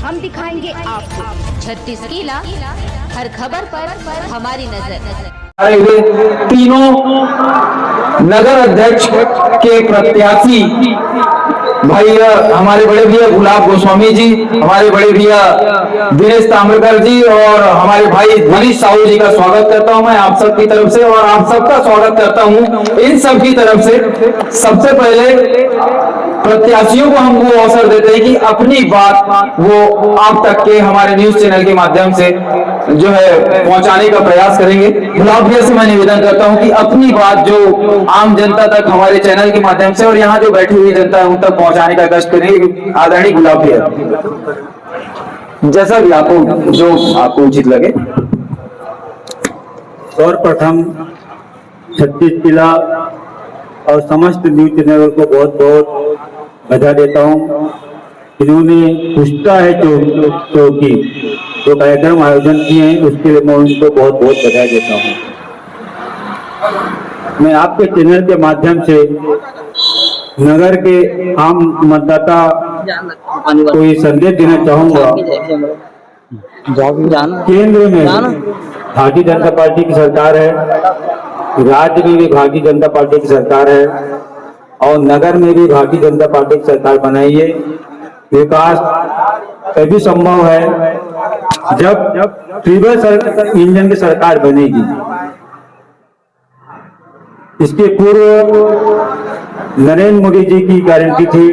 हम दिखाएंगे आपको 36 किला, हर खबर पर हमारी नजर। तीनों नगर अध्यक्ष के प्रत्याशी भाई हमारे बड़े भैया गुलाब गोस्वामी जी, हमारे बड़े भैया दिनेश ताम्रकर जी और हमारे भाई मनीष साहू जी का स्वागत करता हूं मैं आप सबकी तरफ से, और आप सबका स्वागत करता हूं इन सब की तरफ से। सबसे पहले प्रत्याशियों को हम वो अवसर देते हैं कि अपनी बात वो आप तक के हमारे न्यूज चैनल के माध्यम से जो है पहुंचाने का प्रयास करेंगे। गुलाब भैया से मैं निवेदन करता हूं कि अपनी बात जो आम जनता तक हमारे चैनल के माध्यम से और यहाँ जो बैठी हुई जनता है उन तक पहुंचाने का कष्ट करेंगे। आदरणीय गुलाब भैया, जैसा भी आपको जो आपको उचित लगे। सर्वप्रथम 36 जिला और समस्त न्यूज चैनल को बहुत बहुत बधाई देता हूँ। इन्होंने पुष्टा है चौकी जो कार्यक्रम आयोजन किए हैं उसके लिए मैं उनको बहुत बहुत बधाई देता हूँ। मैं आपके चैनल के माध्यम से नगर के आम मतदाता को ये संदेश देना चाहूँगा। केंद्र में भारतीय जनता पार्टी की सरकार है, राज्य में भी भारतीय जनता पार्टी की सरकार है और नगर में भी भारतीय जनता पार्टी की सरकार बनाई है। विकास तभी संभव है जब ट्रिपल इंजन की सरकार बनेगी। इसके पूर्व नरेंद्र मोदी जी की गारंटी थी,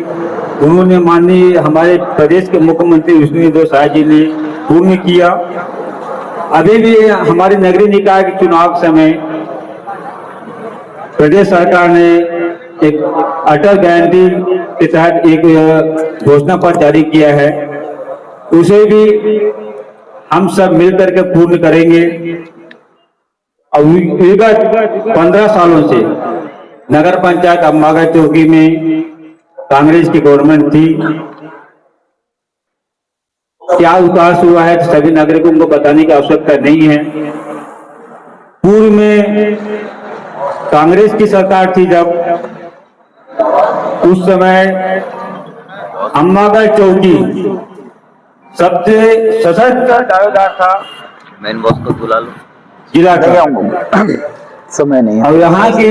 उन्होंने माननीय हमारे प्रदेश के मुख्यमंत्री विष्णुदेव साय जी ने पूर्ण किया। अभी भी हमारे नगरीय निकाय के चुनाव के समय प्रदेश सरकार ने एक अटल गारंटी के तहत एक घोषणा पत्र जारी किया है, उसे भी हम सब मिलकर के पूर्ण करेंगे। और विगत 15 सालों से नगर पंचायत अम्बागढ़ चौकी में कांग्रेस की गवर्नमेंट थी। क्या विकास हुआ है तो सभी नागरिकों को बताने की आवश्यकता नहीं है। पूर्व में कांग्रेस की सरकार थी जब, उस समय अम्बागढ़ चौकी सबसे सशक्त दावेदार था। मेन बॉस को बुला लो, जिला का समय नहीं और यहाँ की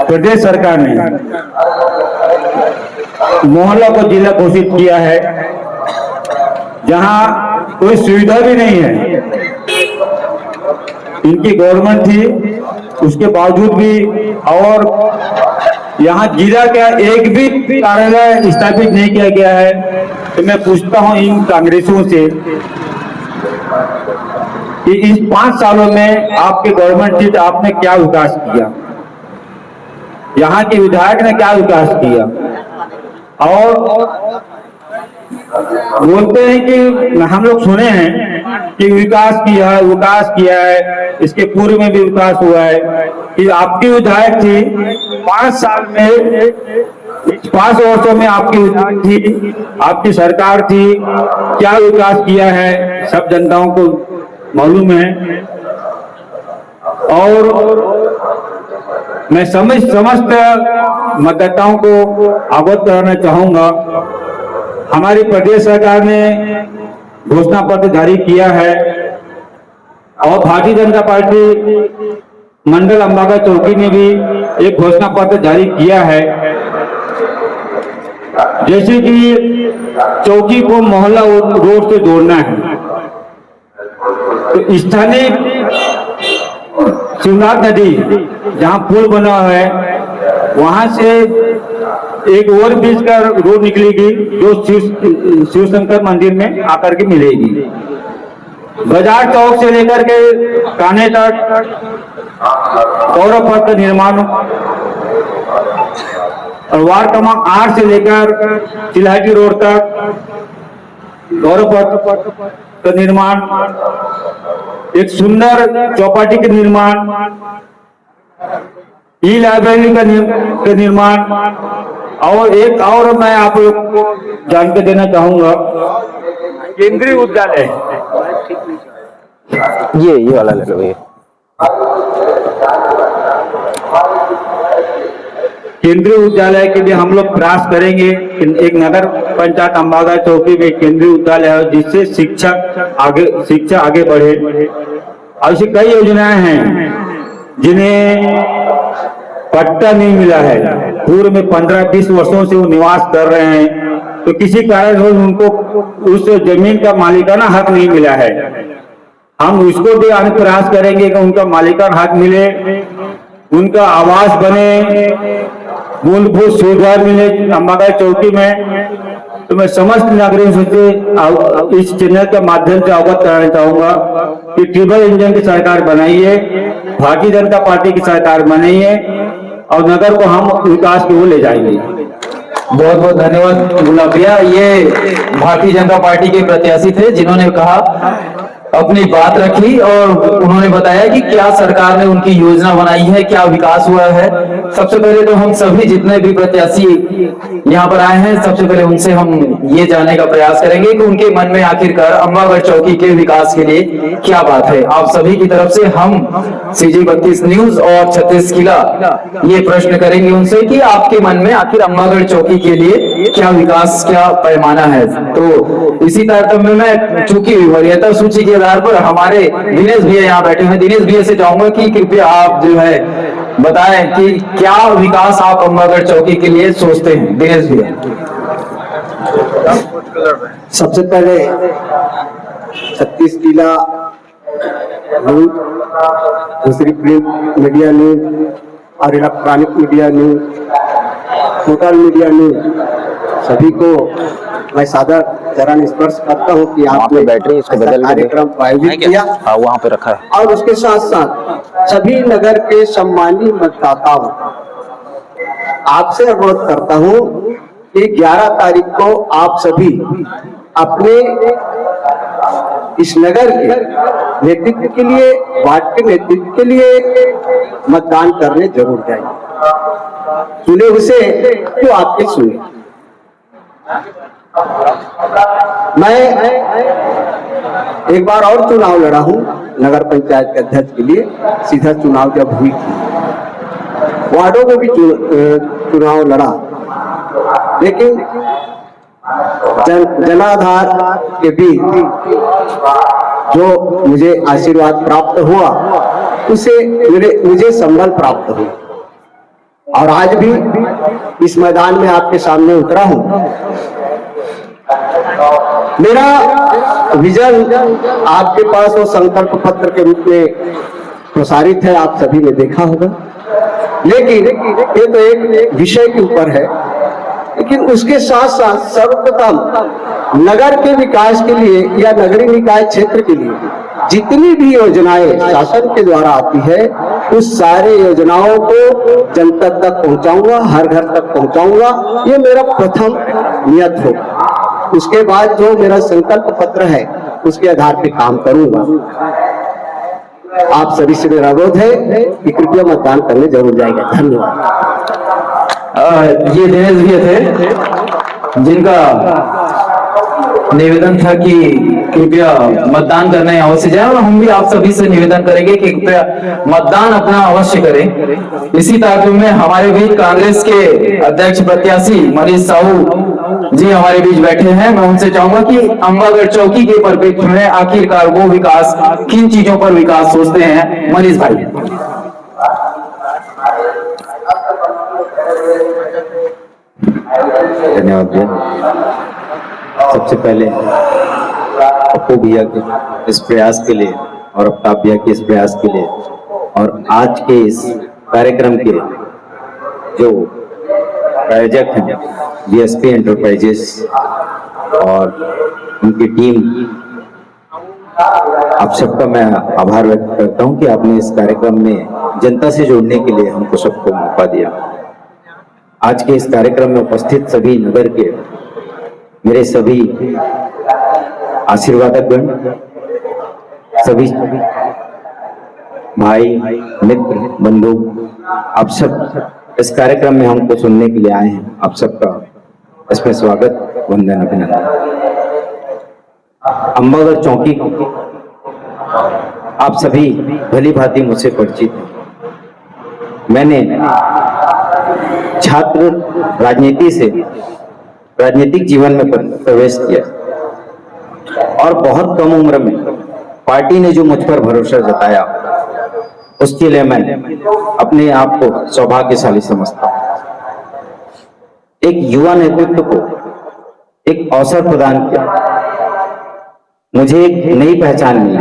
प्रदेश सरकार ने मोहल्ला को जिला घोषित किया है, जहाँ कोई सुविधा भी नहीं है। इनकी गवर्नमेंट थी उसके बावजूद भी, और यहाँ जिला का एक भी कार्यालय स्थापित नहीं किया गया है। तो मैं पूछता हूँ इन कांग्रेसियों से कि इस 5 सालों में आपके गवर्नमेंट थी तो आपने क्या विकास किया, यहाँ के विधायक ने क्या विकास किया। और बोलते हैं कि हम लोग सुने हैं कि विकास किया है, इसके पूर्व में भी विकास हुआ है। कि आपकी विधायक थी 5 साल में, 5 वर्षों में आपकी विधायक थी, आपकी सरकार थी, क्या विकास किया है सब जनताओं को मालूम है। और मैं समस्त मतदाताओं को अवगत कराना चाहूंगा, हमारी प्रदेश सरकार ने घोषणा पत्र जारी किया है और भारतीय जनता पार्टी मंडल अम्बागढ़ चौकी ने भी एक घोषणा पत्र जारी किया है। जैसे कि चौकी को मोहल्ला रोड से जोड़ना है, तो स्थानीय शिवनाथ नदी जहाँ पुल बना है वहां से एक ओवर ब्रिज का रोड निकलेगी जो शिव शंकर मंदिर में आकर के मिलेगी। बाजार चौक से लेकर के कान्हे तक गौरव पथ का निर्माण, और वार्ड क्रमांक 8 से लेकर चिल्हाटी रोड तक गौरव पथ का निर्माण, एक सुंदर चौपाटी का निर्माण, ई लाइब्रेरी का निर्माण, और एक और मैं आप लोग को जानकारी देना चाहूंगा, केंद्रीय विद्यालय ये वाला लगे भैया। केंद्रीय विद्यालय के लिए हम लोग प्रयास करेंगे। एक नगर पंचायत अंबागढ़ चौकी में केंद्रीय विद्यालय है, जिससे शिक्षा आगे बढ़े। ऐसी कई योजनाएं हैं जिन्हें पट्टा नहीं मिला है, पूर्व में 15-20 वर्षों से वो निवास कर रहे हैं, तो किसी कारण से उनको उस जमीन का मालिकाना हक नहीं मिला है। हम उसको भी प्रयास करेंगे कि उनका मालिकाना हक मिले, उनका आवास बने, मूलभूत सुविधा मिले अंबागढ़ चौकी में। तो मैं समस्त नागरिकों से इस चैनल के माध्यम से अवगत कराना चाहूंगा कि ट्रिपल इंजन की सरकार बनाइए, भारतीय जनता पार्टी की सरकार बनाइए और नगर को हम विकास की ओर ले जाएंगे। बहुत बहुत धन्यवाद गुलाब भैया। ये भारतीय जनता पार्टी के प्रत्याशी थे जिन्होंने कहा, अपनी बात रखी और उन्होंने बताया कि क्या सरकार ने उनकी योजना बनाई है, क्या विकास हुआ है। सबसे पहले तो हम सभी जितने भी प्रत्याशी यहाँ पर आए हैं, सबसे पहले उनसे हम ये जानने का प्रयास करेंगे कि उनके मन में आखिरकार अंबागढ़ चौकी के विकास के लिए क्या बात है। आप सभी की तरफ से हम CG 32 न्यूज और 36 किला ये प्रश्न करेंगे उनसे कि आपके मन में आखिर अंबागढ़ चौकी के लिए क्या विकास, क्या पैमाना है। तो इसी तारतम्य में चूंकि वरीयता सूची के आधार पर हमारे दिनेश भैया यहाँ बैठे हैं, दिनेश भैया से चाहूंगा कि कृपया आप जो है बताएं कि क्या विकास आप अंबागढ़ चौकी के लिए सोचते हैं। दिनेश भैया। सबसे पहले 36 किला न्यूज, दूसरी प्रिंट मीडिया न्यूज और electronic media news, social media news, सभी को मैं सादर चरण स्पर्श करता हूँ कि आपने बैटरी इसको बदल कार्यक्रम आयोजित किया। हाँ, वहाँ पे रखा है। और उसके साथ साथ सभी नगर के सम्मानित मतदाताओं, आपसे अनुरोध करता हूँ कि 11 तारीख को आप सभी अपने इस नगर के नेतृत्व के लिए, वार्ड के नेतृत्व के लिए मतदान करने जरूर जाइए। सुने उसे जो आपके सुने। मैं एक बार और चुनाव लड़ा हूं नगर पंचायत के अध्यक्ष के लिए। सीधा चुनाव जब हुई थी, वार्डों में भी चुनाव लड़ा, लेकिन जनाधार के बीच जो मुझे आशीर्वाद प्राप्त हुआ, उसे मुझे संबल प्राप्त हुई। और आज भी इस मैदान में आपके सामने उतरा हूं। मेरा विजन आपके पास वो संकल्प पत्र के रूप में प्रसारित है, आप सभी ने देखा होगा। लेकिन ये तो एक विषय के ऊपर है, लेकिन उसके साथ साथ सर्वप्रथम नगर के विकास के लिए या नगरीय निकाय क्षेत्र के लिए जितनी भी योजनाएं शासन के द्वारा आती है, उस सारे योजनाओं को जनता तक पहुंचाऊंगा, हर घर तक पहुंचाऊंगा। ये मेरा प्रथम नियत होगा। उसके बाद जो मेरा संकल्प पत्र है, उसके आधार पे काम करूंगा। आप सभी से मेरा अनुरोध है कि कृपया मतदान करने जरूर जाएगा। धन्यवाद। ये दिनेश भैया थे जिनका निवेदन था कि कृपया मतदान करने अवश्य जाए, और हम भी आप सभी से निवेदन करेंगे कि कृपया मतदान अपना अवश्य करें। इसी तारतम्य में हमारे बीच कांग्रेस के अध्यक्ष प्रत्याशी मनीष साहू जी हमारे बीच बैठे हैं। मैं उनसे चाहूंगा कि अंबागढ़ चौकी के परिप्रेक्ष्य में आखिरकार वो विकास, किन चीजों पर विकास सोचते हैं। मनीष भाई। धन्यवाद भैया। सबसे पहले पप्पू भैया के इस प्रयास के लिए और अफ्ताब भैया के इस प्रयास के लिए और आज के इस कार्यक्रम के जो प्रायोजक हैं DSP एंटरप्राइजेस और उनकी टीम, आप सबका मैं आभार व्यक्त करता हूं कि आपने इस कार्यक्रम में जनता से जोड़ने के लिए हमको सबको मौका दिया। आज के इस कार्यक्रम में उपस्थित सभी नगर के मेरे सभी आशीर्वादक गण, सभी भाई, मित्र, बंधु, आप सब इस कार्यक्रम में हमको सुनने के लिए आए हैं। आप सबका इसमें स्वागत, वंदन, अभिनंदन। अंबागढ़ चौकी आप सभी भली भांति मुझसे परिचित हैं। मैंने छात्र राजनीति से राजनीतिक जीवन में प्रवेश किया और बहुत कम उम्र में पार्टी ने जो मुझ पर भरोसा जताया उसके लिए मैं अपने आप को सौभाग्यशाली समझता हूं। एक युवा नेतृत्व को एक अवसर प्रदान किया, मुझे एक नई पहचान मिली।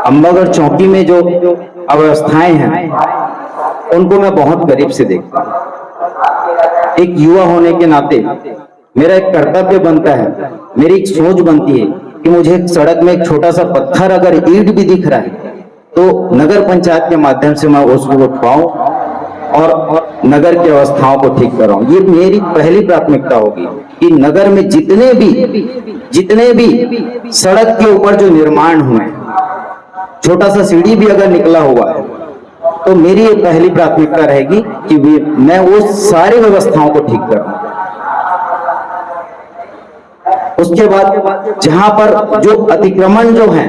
अंबागढ़ चौकी में जो अव्यवस्थाएं हैं उनको मैं बहुत करीब से देखता हूं। एक युवा होने के नाते मेरा एक कर्तव्य बनता है, मेरी एक सोच बनती है कि मुझे एक सड़क में एक छोटा सा पत्थर अगर ईंट भी दिख रहा है तो नगर पंचायत के माध्यम से मैं उसको उठवाऊं और नगर की अवस्थाओं को ठीक कराऊं। ये मेरी पहली प्राथमिकता होगी कि नगर में जितने भी सड़क के ऊपर जो निर्माण हुए, छोटा सा सीढ़ी भी अगर निकला हुआ है तो मेरी ये पहली प्राथमिकता रहेगी कि मैं वो सारी व्यवस्थाओं को ठीक करूं। उसके बाद जहां पर जो अतिक्रमण जो है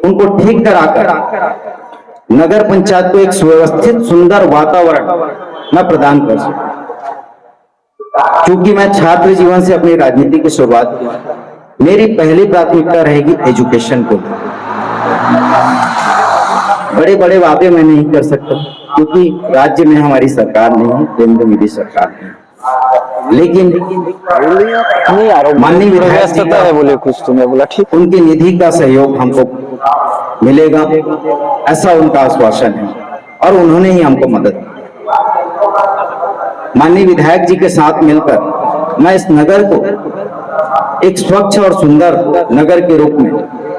उनको ठीक कराकर नगर पंचायत को एक सुव्यवस्थित सुंदर वातावरण मैं प्रदान कर सकूं। क्योंकि मैं छात्र जीवन से अपनी राजनीति की शुरुआत की, मेरी पहली प्राथमिकता रहेगी एजुकेशन को। बड़े बड़े वादे मैं नहीं कर सकता क्योंकि राज्य में हमारी सरकार नहीं है, केंद्र में भी सरकार नहीं, लेकिन माननीय विधायक है बोले कुछ तो मैं बोला ठीक, उनकी निधि का सहयोग हमको मिलेगा ऐसा उनका आश्वासन है और उन्होंने ही हमको मदद की। माननीय विधायक जी के साथ मिलकर मैं इस नगर को एक स्वच्छ और सुंदर नगर के रूप में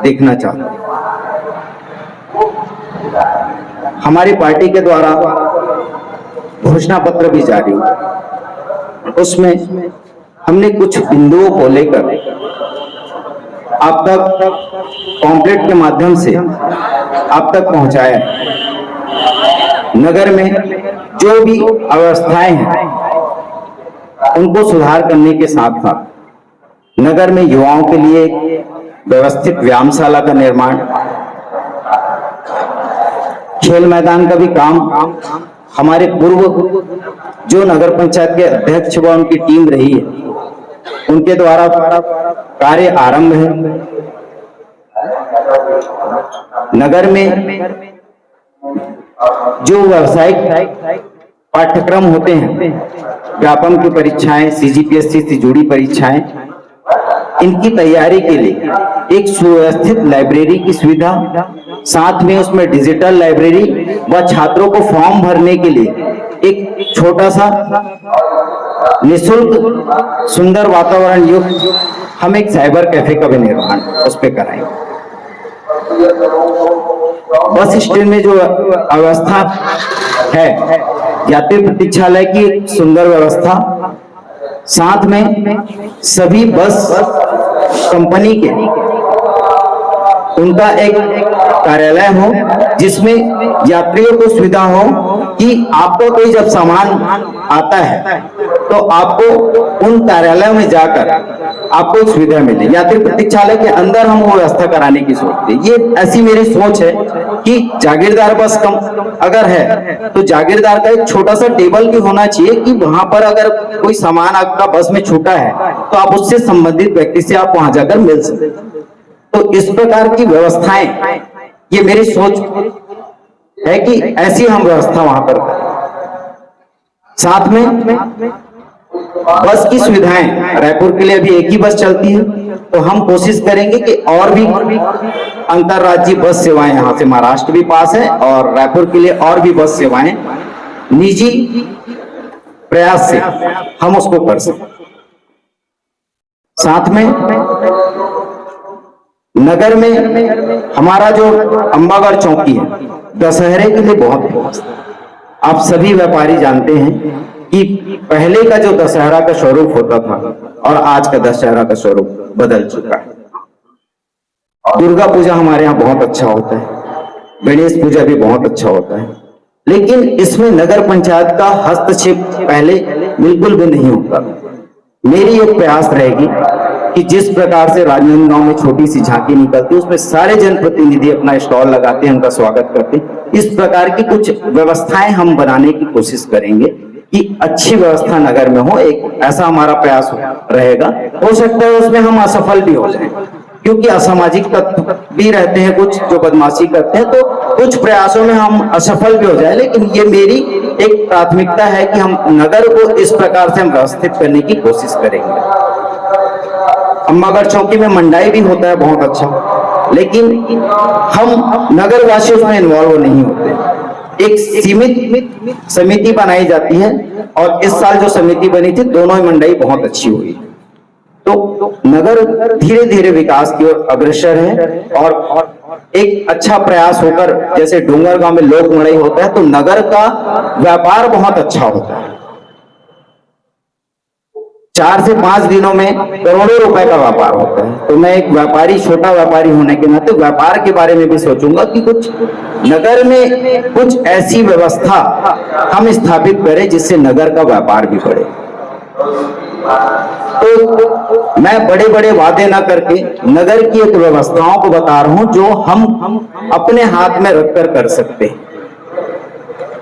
देखना चाहता हूं। हमारी पार्टी के द्वारा घोषणा पत्र भी जारी हुआ, उसमें हमने कुछ बिंदुओं को लेकर आप तक पॉम्पलेट के माध्यम से आप तक पहुंचाया है। नगर में जो भी अव्यवस्थाएं हैं उनको सुधार करने के साथ साथ नगर में युवाओं के लिए व्यवस्थित व्यायामशाला का निर्माण, खेल मैदान का भी काम हमारे पूर्व जो नगर पंचायत के अध्यक्ष व उनकी टीम रही है उनके द्वारा कार्य आरंभ है। नगर में जो व्यावसायिक पाठ्यक्रम होते हैं, व्यापम की परीक्षाएं, सीजीपीएससी से जुड़ी परीक्षाएं, इनकी तैयारी के लिए एक सुव्यवस्थित लाइब्रेरी की सुविधा, साथ में उसमें डिजिटल लाइब्रेरी व छात्रों को फॉर्म भरने के लिए एक छोटा सा निःशुल्क सुंदर वातावरण युक्त हम एक साइबर कैफे का भी निर्माण उस पर कराएंगे। बस स्टैंड में जो अवस्था है, यात्री प्रतीक्षालय की सुंदर व्यवस्था, साथ में सभी बस कंपनी के उनका एक कार्यालय हो जिसमें यात्रियों को सुविधा हो कि आपको कोई जब सामान आता है तो आपको उन कार्यालयों में जाकर आपको एक सुविधा मिले। यात्री प्रतीक्षालय के अंदर हम वो व्यवस्था कराने की सोचते हैं। ये ऐसी मेरी सोच है कि जागीरदार बस कम अगर है तो जागीरदार का एक छोटा सा टेबल भी होना चाहिए कि वहां पर अगर कोई सामान आपका बस में छूटा है तो आप उससे संबंधित व्यक्ति से आप वहां जाकर मिल सकते। तो इस प्रकार की व्यवस्थाएं, ये मेरी सोच है कि ऐसी हम व्यवस्था वहां पर करें। साथ में बस की सुविधाएं, रायपुर के लिए अभी एक ही बस चलती है, तो हम कोशिश करेंगे कि और भी अंतरराज्यीय बस सेवाएं, यहां से महाराष्ट्र भी पास है और रायपुर के लिए और भी बस सेवाएं निजी प्रयास से हम उसको कर सकें। साथ में नगर में हमारा जो अंबागढ़ चौकी है दशहरे के लिए बहुत फेमस है। आप सभी व्यापारी जानते हैं कि पहले का जो दशहरा का स्वरूप होता था और आज का दशहरा का स्वरूप बदल चुका है। दुर्गा पूजा हमारे यहाँ बहुत अच्छा होता है, गणेश पूजा भी बहुत अच्छा होता है, लेकिन इसमें नगर पंचायत का हस्तक्षेप पहले बिल्कुल भी नहीं होता। मेरी एक प्रयास रहेगी कि जिस प्रकार से राजनांदगांव में छोटी सी झांकी निकलती है उसमें सारे जनप्रतिनिधि अपना स्टॉल लगाते हैं, उनका स्वागत करते हैं। इस प्रकार की कुछ व्यवस्थाएं हम बनाने की कोशिश करेंगे कि अच्छी व्यवस्था नगर में हो, एक ऐसा हमारा प्रयास रहेगा। हो सकता है उसमें हम असफल भी हो जाएं, क्योंकि असामाजिक तत्व भी रहते हैं कुछ जो बदमाशी करते हैं, तो कुछ प्रयासों में हम असफल भी हो जाए, लेकिन ये मेरी एक प्राथमिकता है कि हम नगर को इस प्रकार से हम व्यवस्थित करने की कोशिश करेंगे। अम्बागढ़ चौकी में मंडाई भी होता है बहुत अच्छा, लेकिन हम नगर वासी उसमें इन्वॉल्व नहीं होते। एक सीमित समिति बनाई जाती है और इस साल जो समिति बनी थी दोनों ही मंडाई बहुत अच्छी हुई। तो नगर धीरे धीरे विकास की ओर अग्रसर है और एक अच्छा प्रयास होकर, जैसे डोंगरगांव में लोक मड़ई होता है तो नगर का व्यापार बहुत अच्छा होता है। 4 से 5 दिनों में करोड़ों रुपए का व्यापार होता है। तो मैं एक व्यापारी, छोटा व्यापारी होने के नाते व्यापार के बारे में भी सोचूंगा कि कुछ नगर में कुछ ऐसी व्यवस्था हम स्थापित करें जिससे नगर का व्यापार भी बढ़े। तो मैं बड़े बड़े वादे ना करके नगर की एक व्यवस्थाओं को बता रहा हूं जो हम अपने हाथ में रखकर कर सकते हैं।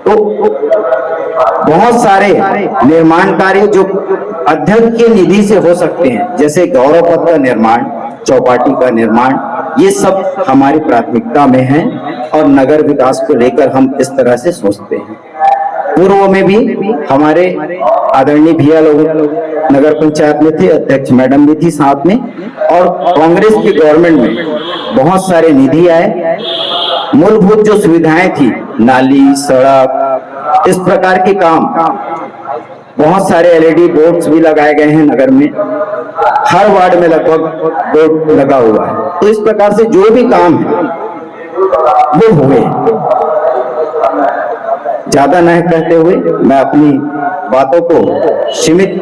तो बहुत सारे निर्माण कार्य जो अध्यक्ष की निधि से हो सकते हैं, जैसे गौरव पथ का निर्माण, चौपाटी का निर्माण, ये सब हमारी प्राथमिकता में है और नगर विकास को लेकर हम इस तरह से सोचते हैं। पूर्व में भी हमारे आदरणीय भैया लोग नगर पंचायत में थे, अध्यक्ष मैडम भी थी साथ में, और कांग्रेस की गवर्नमेंट में बहुत सारे निधि आए। मूलभूत जो सुविधाएं थी, नाली, सड़क, इस प्रकार के काम, बहुत सारे एलईडी बोर्ड्स भी लगाए गए हैं नगर में, हर वार्ड में लगभग बोर्ड लगा हुआ है। तो इस प्रकार से जो भी काम है वो हुए। ज्यादा न कहते हुए मैं अपनी बातों को सीमित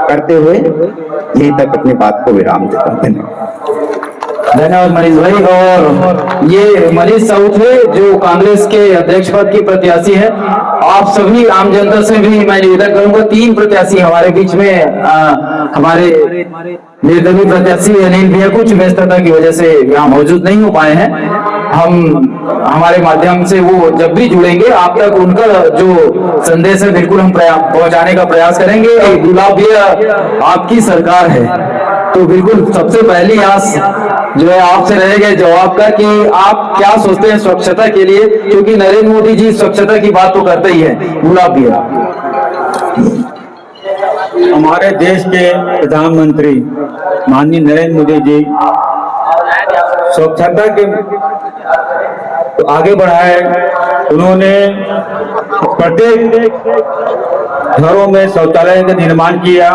करते हुए यहीं तक अपनी बात को विराम देता हूं। धन्यवाद मनीष भाई। और ये मनीष साउथ है जो कांग्रेस के अध्यक्ष पद की प्रत्याशी है। आप सभी आम जनता से भी मैं निवेदन करूंगा, 3 प्रत्याशी हमारे बीच में, हमारे निर्दलीय प्रत्याशी अनिल भैया कुछ व्यस्तता की वजह से यहाँ मौजूद नहीं हो पाए हैं। हमारे माध्यम से वो जब भी जुड़ेंगे आप तक उनका जो संदेश है बिल्कुल हम पहुंचाने का प्रयास करेंगे। गुलाब भैया, आपकी सरकार है तो बिल्कुल सबसे पहली आस जो है आपसे रहेगा जवाब का कि आप क्या सोचते हैं स्वच्छता के लिए, क्योंकि नरेंद्र मोदी जी स्वच्छता की बात तो करते ही है। गुलाब भैया। हमारे देश के प्रधानमंत्री माननीय नरेंद्र मोदी जी स्वच्छता के तो आगे बढ़ाए। उन्होंने प्रत्येक घरों में शौचालय का निर्माण किया।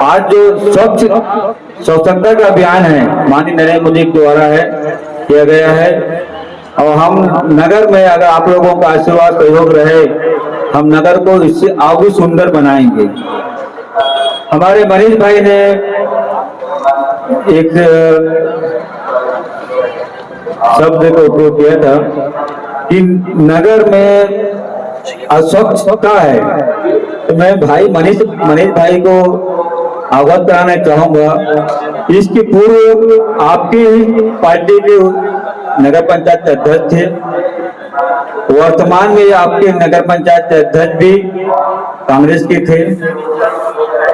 आज जो स्वच्छता का अभियान है माननीय नरेंद्र मोदी के द्वारा है किया गया है, और हम नगर में अगर आप लोगों का आशीर्वाद सहयोग रहे, हम नगर को इससे आगे सुंदर बनाएंगे। हमारे मनीष भाई ने एक शब्द का उपयोग किया था कि नगर में अस्वच्छता है, तो मैं भाई मनीष भाई को अवगत कराना चाहूंगा। इसके पूर्व आपकी पार्टी के नगर पंचायत अध्यक्ष थे, वर्तमान में आपके नगर पंचायत अध्यक्ष भी कांग्रेस के थे।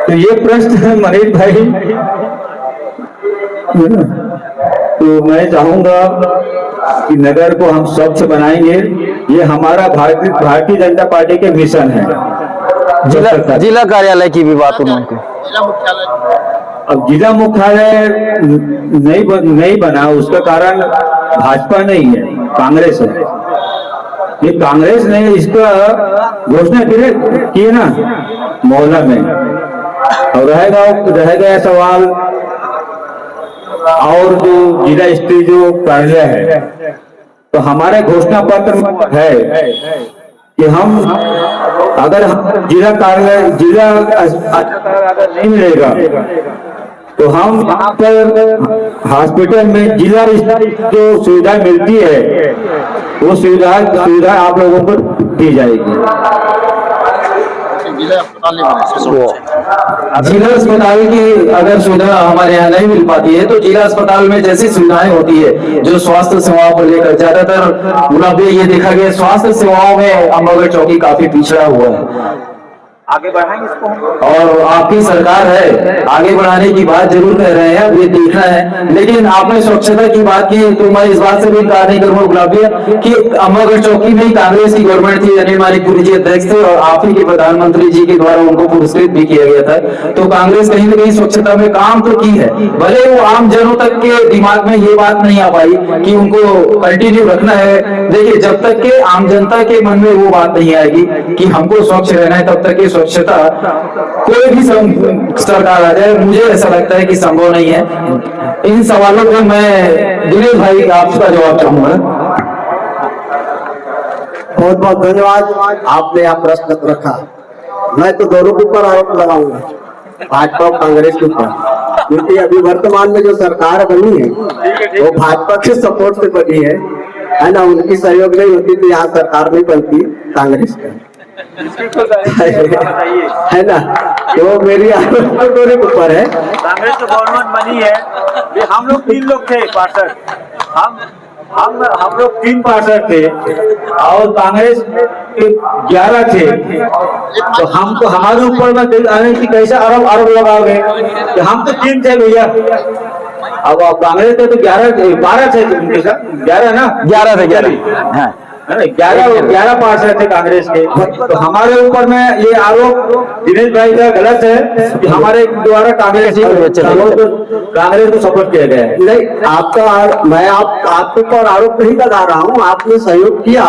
तो ये प्रश्न है मनीष भाई, तो मैं चाहूंगा कि नगर को हम स्वच्छ बनाएंगे। ये हमारा भारतीय जनता पार्टी के मिशन है। जिला कार्यालय की भी बात उन्होंने, अब जिला मुख्यालय नहीं बना, उसका कारण भाजपा नहीं है, कांग्रेस है। ये कांग्रेस ने इसका घोषणा की है ना मोहल्ला में, और रहेगा सवाल। और जो जिला स्तरीय जो कार्यालय है, तो हमारे घोषणा पत्र है कि हम अगर जिला कार्यालय अगर नहीं मिलेगा तो हम यहाँ पर हॉस्पिटल में जिला जो सुविधा मिलती है वो सुविधा आप लोगों को दी जाएगी। जिला अस्पताल की अगर सुविधा हमारे यहाँ नहीं मिल पाती है तो जिला अस्पताल में जैसी सुविधाएं होती है जो स्वास्थ्य सेवाओं को लेकर ज्यादातर गुलाब ये देखा गया स्वास्थ्य सेवाओं में अम्बागढ़ चौकी काफी पिछड़ा हुआ है आगे बढ़ाएंगे इसको और आपकी सरकार है आगे बढ़ाने की बात जरूर कर रहे हैं ये देखना है लेकिन आपने स्वच्छता की बात की तो मैं इस बात से भी इनकार नहीं करूंगा गुलाबिया कि अम्बागढ़ चौकी में कांग्रेस की गवर्नमेंट थी अनिल मानिकपुरी जी अध्यक्ष थे और आप ही के प्रधानमंत्री जी के द्वारा उनको पुरस्कृत भी किया गया था तो कांग्रेस कहीं ना कहीं स्वच्छता में काम तो की है भले वो आम जनों तक के दिमाग में ये बात नहीं आ पाई कि उनको कंटिन्यू रखना है देखिए जब तक के आम जनता के मन में वो बात नहीं आएगी कि हमको स्वच्छ रहना है तब तक के स्वच्छता कोई भी सरकार आ जाए मुझे ऐसा लगता है कि संभव नहीं है इन सवालों में मैं दिनेश भाई आपका जवाब चाहूंगा बहुत बहुत धन्यवाद आपने यह प्रश्न रखा मैं तो दोनों के ऊपर आरोप लगाऊंगा भाजपा और कांग्रेस के ऊपर क्योंकि अभी वर्तमान में जो सरकार बनी है वो भाजपा के सपोर्ट से बनी है ना उनकी सहयोग नहीं होती तो यहाँ सरकार नहीं बनती कांग्रेस का है ना तो मेरी दोनों के ऊपर है कांग्रेस की गवर्नमेंट बनी है ये हम लोग 3 लोग थे पार्षद हम लोग 3 पार्षद थे और कांग्रेस के 11 थे तो हमको हमारे ऊपर में आने की कैसे आरोप लगाओगे कि हम तो 3 थे भैया अब कांग्रेस के तो 12 थे उनके साथ 11 ना 11 थे 11 पार्षद थे कांग्रेस के तो हमारे ऊपर में ये आरोप दिनेश भाई का गलत है कि हमारे द्वारा कांग्रेस को सपोर्ट किया गया है नहीं आपका मैं आपके ऊपर आरोप नहीं लगा रहा हूँ आपने सहयोग किया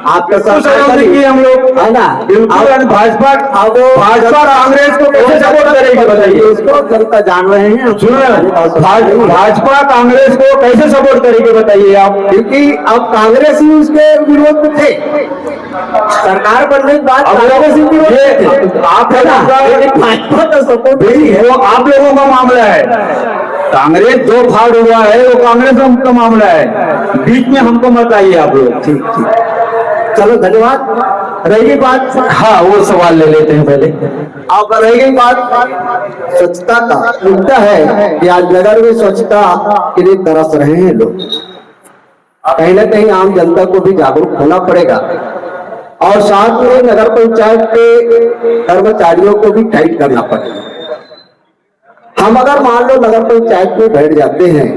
आपका सहयोग किया हम लोग है ना बिल्कुल भाजपा कांग्रेस को कैसे सपोर्ट करेगी बताइए उसको जनता जान रहे हैं सुनो भाजपा कांग्रेस को कैसे सपोर्ट करेगी बताइए आप क्योंकि अब कांग्रेस ही उसके विरोध में थे सरकार बनने के बाद कांग्रेस ही विरोध में थे आप है ना भाजपा का सपोर्ट नहीं है वो आप लोगों का मामला है कांग्रेस जो फाड़ हुआ है वो कांग्रेस का मामला है बीच में हमको मत आइए आप लोग ठीक चलो धन्यवाद रही बात हाँ वो सवाल ले लेते हैं पहले अब रह गई बात स्वच्छता का मुद्दा है कि आज नगर में स्वच्छता के लिए तरस रहे हैं लोग कहीं ना कहीं आम जनता को भी जागरूक होना पड़ेगा और साथ में नगर पंचायत के कर्मचारियों को भी टाइट करना पड़ेगा हम अगर मान लो नगर पंचायत में बैठ जाते हैं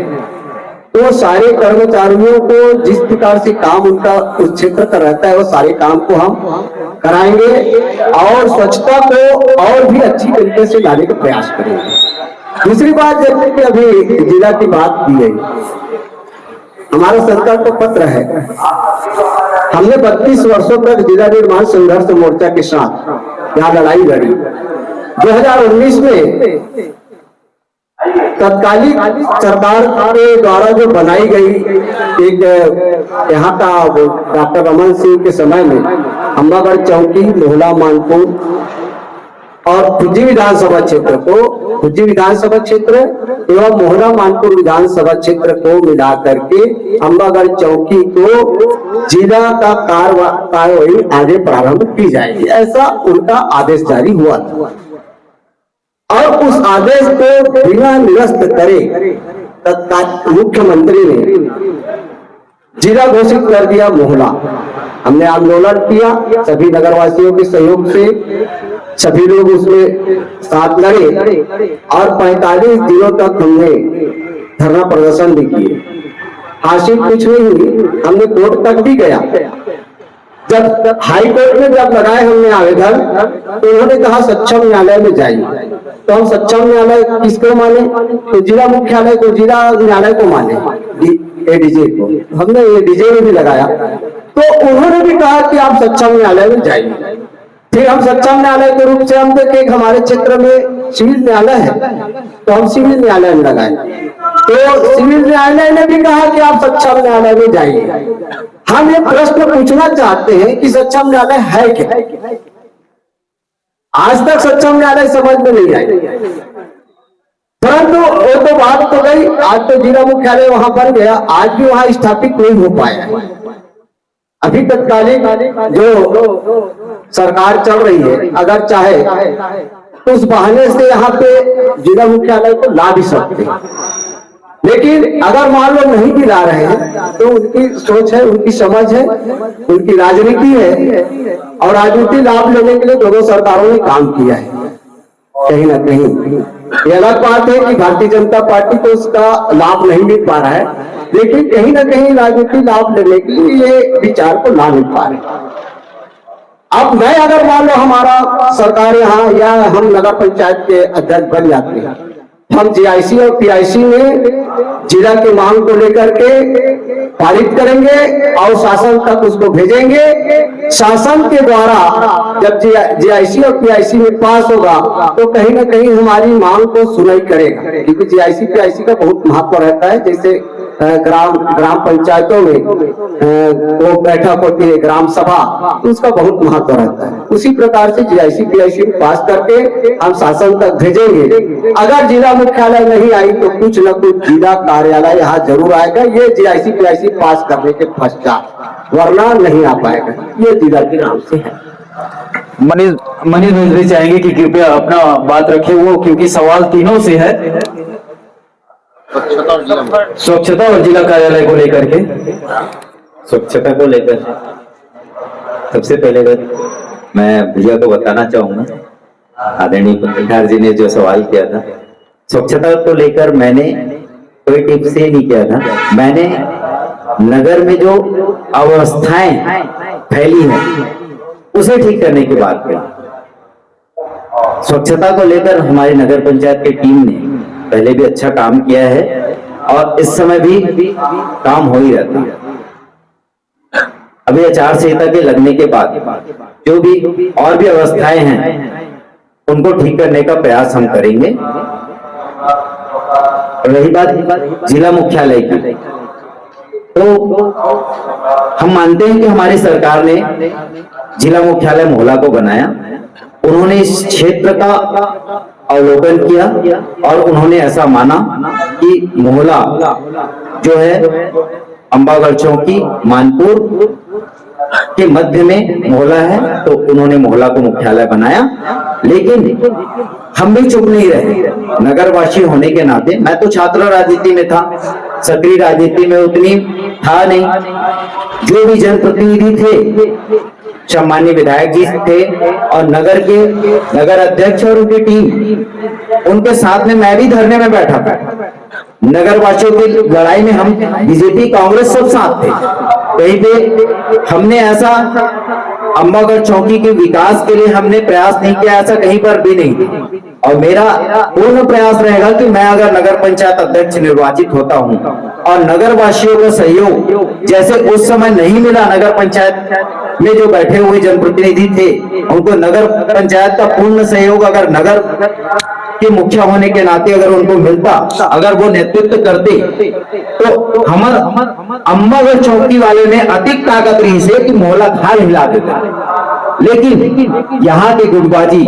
तो सारे कर्मचारियों को जिस प्रकार से काम उनका उस क्षेत्र का रहता है वो सारे काम को हम कराएंगे और स्वच्छता को और भी अच्छी तरीके से लाने का प्रयास करेंगे दूसरी बात जैसे कि अभी जिला की बात की गई हमारा संकल्प पत्र है हमने 32 वर्षों तक जिला निर्माण संघर्ष मोर्चा के साथ यहाँ लड़ाई लड़ी 2019 में तत्कालीन सरकार के द्वारा जो बनाई गई एक यहाँ का डॉक्टर रमन सिंह के समय में अम्बागढ़ चौकी मोहला मानपुर और खुज्जी विधानसभा क्षेत्र को खुज्जी विधानसभा क्षेत्र एवं मोहला मानपुर विधानसभा क्षेत्र को मिला करके अम्बागढ़ चौकी को जिला का कार्यवाही आगे प्रारंभ की जाएगी ऐसा उनका आदेश जारी हुआ था और उस आदेश को बिना निरस्त करे तत्काल मुख्यमंत्री ने जिला घोषित कर दिया मोहला हमने आंदोलन किया सभी नगरवासियों के सहयोग से सभी लोग उसमें साथ लड़े और 45 दिनों तक हमने धरना प्रदर्शन भी किए हासिल कुछ नहीं हुई हमने कोर्ट तक भी गया जब हाई कोर्ट में जब लगाए हमने आवेदन तो उन्होंने कहा सक्षम न्यायालय में जाइए तो हम सक्षम न्यायालय किसको माने तो जिला मुख्यालय को जिला न्यायालय को माने एडीजे को हमने एडीजे में भी लगाया तो उन्होंने भी कहा कि आप सक्षम न्यायालय में जाइए फिर हम सक्षम न्यायालय के रूप से हम देखे हमारे क्षेत्र में सिविल न्यायालय है तो हम सिविल न्यायालय में लगाए तो सिविल न्यायालय ने भी कहा कि आप सक्षम न्यायालय में जाइए हम ये प्रश्न पूछना चाहते हैं कि सक्षम न्यायालय है क्या आज तक सक्षम न्यायालय समझ में नहीं आई परंतु वो तो बात तो गई आज तो जिला मुख्यालय वहां बन गया आज भी वहां स्थापित नहीं हो पाया अभी तत्कालीन जो सरकार चल रही है, अगर चाहे तो उस बहाने से यहाँ पे जिला मुख्यालय को ला भी सकते हैं, लेकिन अगर मान लो नहीं भी ला रहे हैं तो उनकी सोच है, उनकी समझ है, उनकी राजनीति है, और राजनीति लाभ लेने के लिए दोनों सरकारों ने काम किया है। कहीं ना कहीं ये अलग बात है कि भारतीय जनता पार्टी को उसका लाभ नहीं मिल पा रहा है, लेकिन कहीं ना कहीं राजनीतिक लाभ लेने के लिए ये विचार को ला नहीं पा रहे। अब मैं अगर मान लो हमारा सरकार यहाँ या हम नगर पंचायत के अध्यक्ष बन जाते हैं, हम जीआईसी और पीआईसी में जिला की मांग को लेकर के पारित करेंगे और शासन तक उसको भेजेंगे। शासन के द्वारा जब जीआईसी और पीआईसी में पास होगा तो कहीं ना कहीं हमारी मांग को सुनाई करेगा, क्योंकि जीआईसी पीआईसी का बहुत महत्व रहता है। जैसे ग्राम पंचायतों में वो बैठक होती है, ग्राम सभा, तो उसका बहुत महत्व रहता है। उसी प्रकार से जीआईसी पीआईसी में पास करके हम शासन तक भेजेंगे। अगर जिला मुख्यालय नहीं आई तो कुछ न कुछ जिला कार्यालय यहाँ जरूर आएगा, ये जीआईसी पीआईसी पास करने के पश्चात, वरना नहीं आ पाएगा। ये जिला के नाम से है। मनीष भाई चाहेंगे कि कृपया अपना बात रखे वो, क्योंकि सवाल तीनों से है, स्वच्छता और जिला कार्यालय को लेकर के। स्वच्छता को लेकर सबसे पहले मैं भैया को बताना चाहूंगा, आदरणीय पत्रकार जी ने जो सवाल किया था, स्वच्छता को लेकर मैंने कोई टिप से नहीं किया था। मैंने नगर में जो अवस्थाएं फैली हैं उसे ठीक करने की बात कही। स्वच्छता को लेकर हमारी नगर पंचायत की टीम ने पहले भी अच्छा काम किया है और इस समय भी काम हो ही रहता है। अभी आचार संहिता के लगने के बाद जो भी और भी अवस्थाएं हैं उनको ठीक करने का प्रयास हम करेंगे। रही बात जिला मुख्यालय की, तो हम मानते हैं कि हमारी सरकार ने जिला मुख्यालय मोहला को बनाया। उन्होंने इस क्षेत्र का अवलोकन किया और उन्होंने ऐसा माना कि मोहला जो है अंबागढ़ चौकी मानपुर के मध्य में मोहला है, तो उन्होंने मोहला को मुख्यालय बनाया। लेकिन हम भी चुप नहीं रहे, नगरवासी होने के नाते। मैं तो छात्र राजनीति में था, सक्रिय राजनीति में उतनी था नहीं। जो भी जनप्रतिनिधि थे, सम्मानीय विधायक जी थे और नगर अध्यक्ष और उनकी टीम, उनके साथ में मैं भी धरने में बैठा था। नगरवासियों की लड़ाई में हम बीजेपी कांग्रेस सब साथ थे। कहीं पे हमने ऐसा अंबागढ़ चौकी के विकास के लिए हमने प्रयास नहीं किया, ऐसा कहीं पर भी नहीं। और मेरा पूर्ण प्रयास रहेगा कि मैं अगर नगर पंचायत अध्यक्ष निर्वाचित होता हूं और नगर वासियों का सहयोग जैसे उस समय नहीं मिला, नगर पंचायत में जो बैठे हुए जनप्रतिनिधि थे उनको नगर पंचायत का पूर्ण सहयोग अगर नगर के मुखिया होने के नाते अगर उनको मिलता, अगर वो नेतृत्व करते, तो हमार अंबागढ़ चौकी वाले ने अधिक ताकत रही से कि मोहला खाल हिला देता। लेकिन यहाँ के गुटबाजी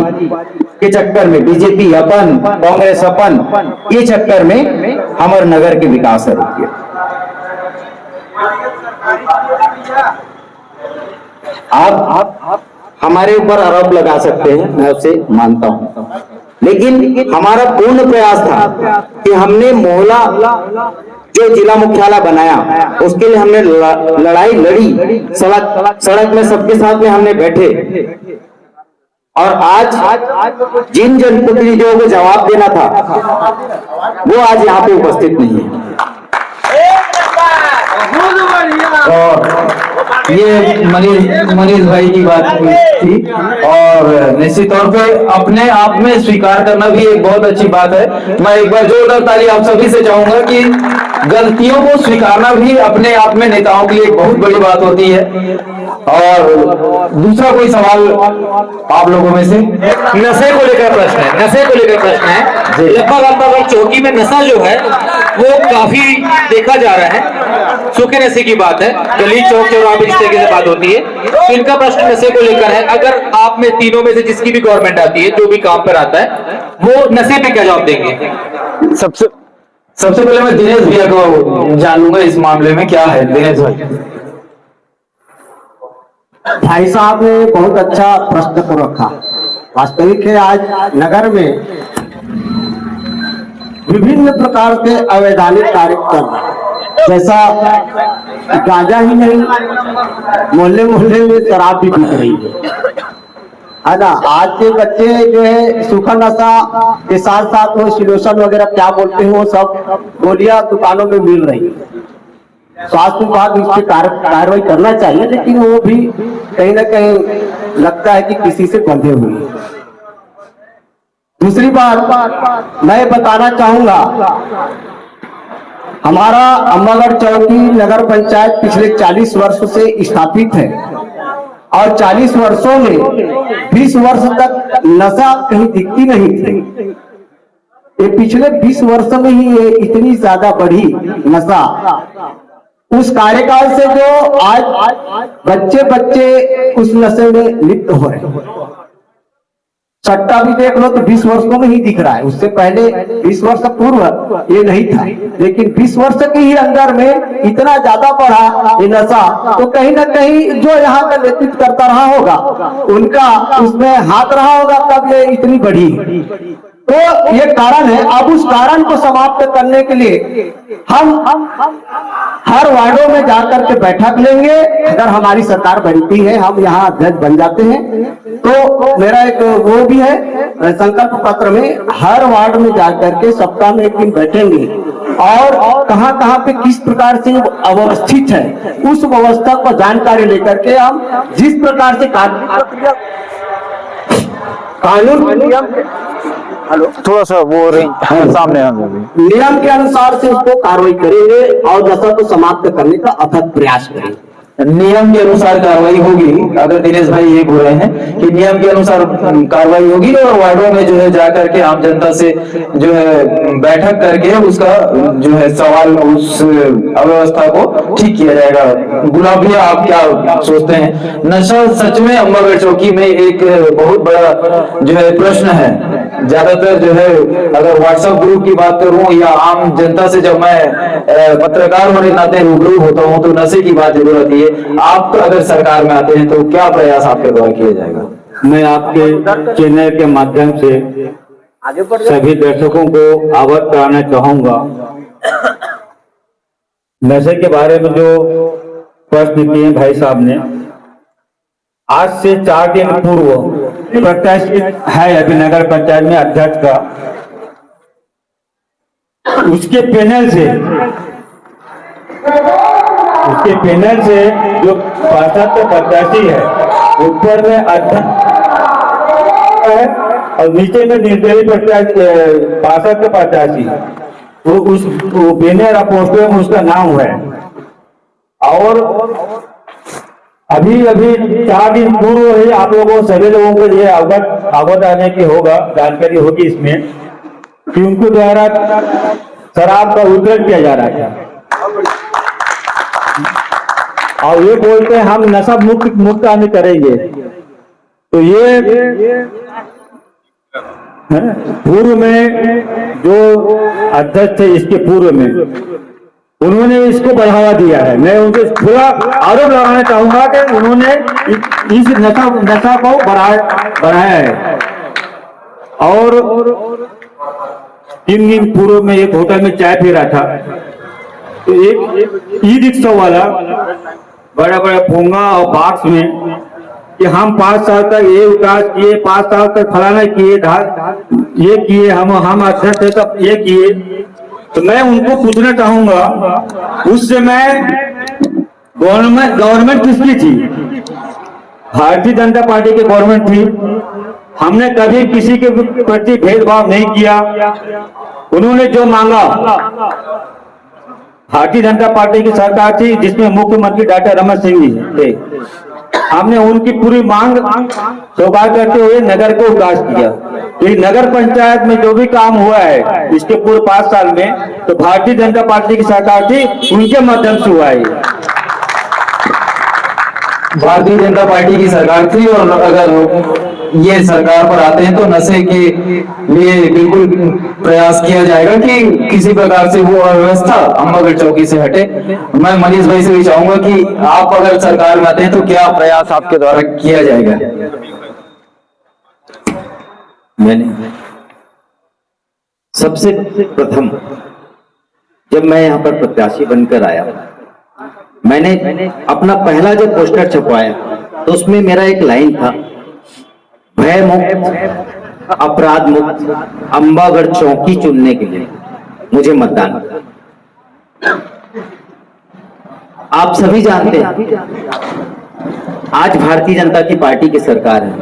के चक्कर में बीजेपी अपन, कांग्रेस अपन, ये चक्कर में हमारे नगर के विकास है रुक गया। आप हमारे ऊपर आरोप लगा सकते हैं, मैं उसे मानता हूं, लेकिन हमारा पूर्ण प्रयास था कि हमने मोहला जो जिला मुख्यालय बनाया उसके लिए हमने लड़ाई लड़ी, सड़क में सबके साथ में हमने बैठे। और आज जिन जनप्रतिनिधियों को जवाब देना था वो आज यहाँ पे उपस्थित नहीं है। और ये मनीष भाई की बात थी, और निश्चित तौर पे अपने आप में स्वीकार करना भी एक बहुत अच्छी बात है। मैं एक बार जोरदार ताली आप सभी से चाहूंगा कि गलतियों को स्वीकारना भी अपने आप में नेताओं के लिए एक बहुत बड़ी बात होती है। और दूसरा कोई सवाल आप लोगों में से? नशे को लेकर प्रश्न है, नशे को लेकर प्रश्न है। लगभग अंबागढ़ चौकी में नशा जो है वो काफी देखा जा रहा है। सूखे नशे की बात है, गली चौक चौराहे पे इस तरीके से बात होती है। तो इनका प्रश्न नशे को लेकर है। अगर आप में तीनों में से जिसकी भी गवर्नमेंट आती है, जो भी काम पर आता है, वो नशे पे क्या जवाब देंगे? सबसे पहले मैं दिनेश भैया को जान लूंगा इस मामले में क्या है। दिनेश भाई। भाई साहब ने बहुत अच्छा प्रश्न को रखा। वास्तविक है, आज नगर में विभिन्न प्रकार के अवैधानिक कार्य कर रहे हैं। जैसा गांजा ही नहीं, मोहल्ले मोहल्ले में शराब भी बिक रही है ना। आज के बच्चे जो है सूखा नशा के साथ साथ वो सिलोशन वगैरह क्या बोलते हैं, वो सब गोलियां दुकानों में मिल रही है। स्वास्थ्य विभाग इस पे कार्रवाई करना चाहिए, लेकिन वो भी कहीं ना कहीं लगता है कि किसी से बंधे हुए हैं। दूसरी बात मैं बताना चाहूंगा, हमारा अम्बागढ़ चौकी नगर पंचायत पिछले 40 वर्षों से स्थापित है और 40 वर्षों में 20 वर्ष तक नशा कहीं दिखती नहीं थी। ये पिछले 20 वर्ष में ही ये इतनी ज्यादा बढ़ी नशा। उस कार्यकाल से जो आज बच्चे बच्चे उस नशे में लिप्त हो रहे हैं। सट्टा भी देख लो तो 20 वर्षों में ही दिख रहा है, उससे पहले 20 वर्ष पूर्व ये नहीं था, लेकिन 20 वर्ष के ही अंदर में इतना ज्यादा बढ़ा ये नशा। तो कहीं ना कहीं जो यहाँ का नेतृत्व करता रहा होगा, उनका उसमें हाथ रहा होगा, तब ये इतनी बढ़ी। तो ये कारण है। अब उस कारण को समाप्त करने के लिए हम हर वार्डों में जाकर के बैठक लेंगे। अगर हमारी सरकार बनती है, हम यहाँ अध्यक्ष बन जाते हैं, तो मेरा एक वो भी है संकल्प पत्र में, हर वार्ड में जाकर के सप्ताह में एक दिन बैठेंगे और कहाँ कहाँ पे किस प्रकार से अव्यवस्थित है, उस व्यवस्था को जानकारी लेकर के हम जिस प्रकार से कानून थोड़ा सा वो सामने नियम के अनुसार से उसको कार्रवाई करेंगे और नशा को समाप्त करने का अथक प्रयास करेंगे। नियम के अनुसार कार्रवाई होगी। अगर दिनेश भाई ये बोल रहे हैं कि नियम के अनुसार कार्रवाई होगी और वार्डों में जो है जाकर के आम जनता से जो है बैठक करके उसका जो है सवाल, उस अव्यवस्था को ठीक किया जाएगा। गुलाब भैया, आप क्या सोचते हैं? नशा सच में अम्बागढ़ चौकी में एक बहुत बड़ा जो है प्रश्न है। ज्यादातर जो है अगर व्हाट्सएप ग्रुप की बात करूं या आम जनता से जब मैं पत्रकार होने नाते रूबरू होता हूं तो नशे की बात जरूर आती है। आप अगर सरकार में आते हैं तो क्या प्रयास आपके द्वारा किया जाएगा? मैं आपके चैनल के माध्यम से सभी दर्शकों को अवगत कराना चाहूंगा। नशे के बारे में जो प्रश्न किए भाई साहब ने, आज से 4 दिन पूर्व प्रत्याशित है अभी नगर पंचायत में अध्यक्ष का, उसके पैनल से जो पार्षद प्रत्याशी है, ऊपर में अध्यक्ष है और नीचे में निर्दलीय प्रत्याशी पार्षद प्रत्याशी, वो उस बैनर और पोस्टर में उसका नाम है। और अभी 4 दिन पूर्व ही आप लोगों सभी लोगों को ये अवगत आने की होगा, जानकारी होगी इसमें कि उनको द्वारा शराब का वितरण किया जा रहा था और ये बोलते हैं हम नशा मुक्त आने करेंगे। तो ये पूर्व में जो अध्यक्ष थे, इसके पूर्व में उन्होंने इसको बढ़ावा दिया है। मैं उनको पूरा आरोप लगाना चाहूंगा कि उन्होंने इस नशा को बढ़ाया है। और 3 दिन पूर्व में एक होटल में चाय पी रहा था, तो एक ई रिक्शा वाला बड़ा बड़ा पोंगा और बॉक्स में कि हम 5 साल तक ये विकास किए, 5 साल तक फलाना किए, ये किए, हम अध्यक्ष थे तब ये किए। तो मैं उनको पूछना चाहूंगा, उस समय गवर्नमेंट किसकी थी? भारतीय जनता पार्टी की गवर्नमेंट थी। हमने कभी किसी के प्रति भेदभाव नहीं किया। उन्होंने जो मांगा, भारतीय जनता पार्टी की सरकार थी जिसमें मुख्यमंत्री डॉक्टर रमन सिंह जी थे। हमने उनकी पूरी मांग स्वीकार करते हुए नगर को विकास किया। तो नगर पंचायत में जो भी काम हुआ है इसके पूरे 5 साल में, तो भारतीय जनता पार्टी की सरकार थी, उनके माध्यम से हुआ है। भारतीय जनता पार्टी की सरकार थी और अगर ये सरकार पर आते हैं तो नशे के लिए बिल्कुल प्रयास किया जाएगा कि किसी प्रकार से वो अव्यवस्था अम्बागढ़ चौकी से हटे। मैं मनीष भाई से भी चाहूंगा कि आप अगर सरकार में आते हैं तो क्या प्रयास आपके द्वारा किया जाएगा? मैंने सबसे प्रथम जब मैं यहाँ पर प्रत्याशी बनकर आया, मैंने अपना पहला जब पोस्टर छपवाया तो उसमें मेरा एक लाइन था, भय मुक्त अपराध मुक्त अम्बागढ़ चौकी चुनने के लिए मुझे मतदान। आप सभी जानते हैं आज भारतीय जनता की पार्टी की सरकार है।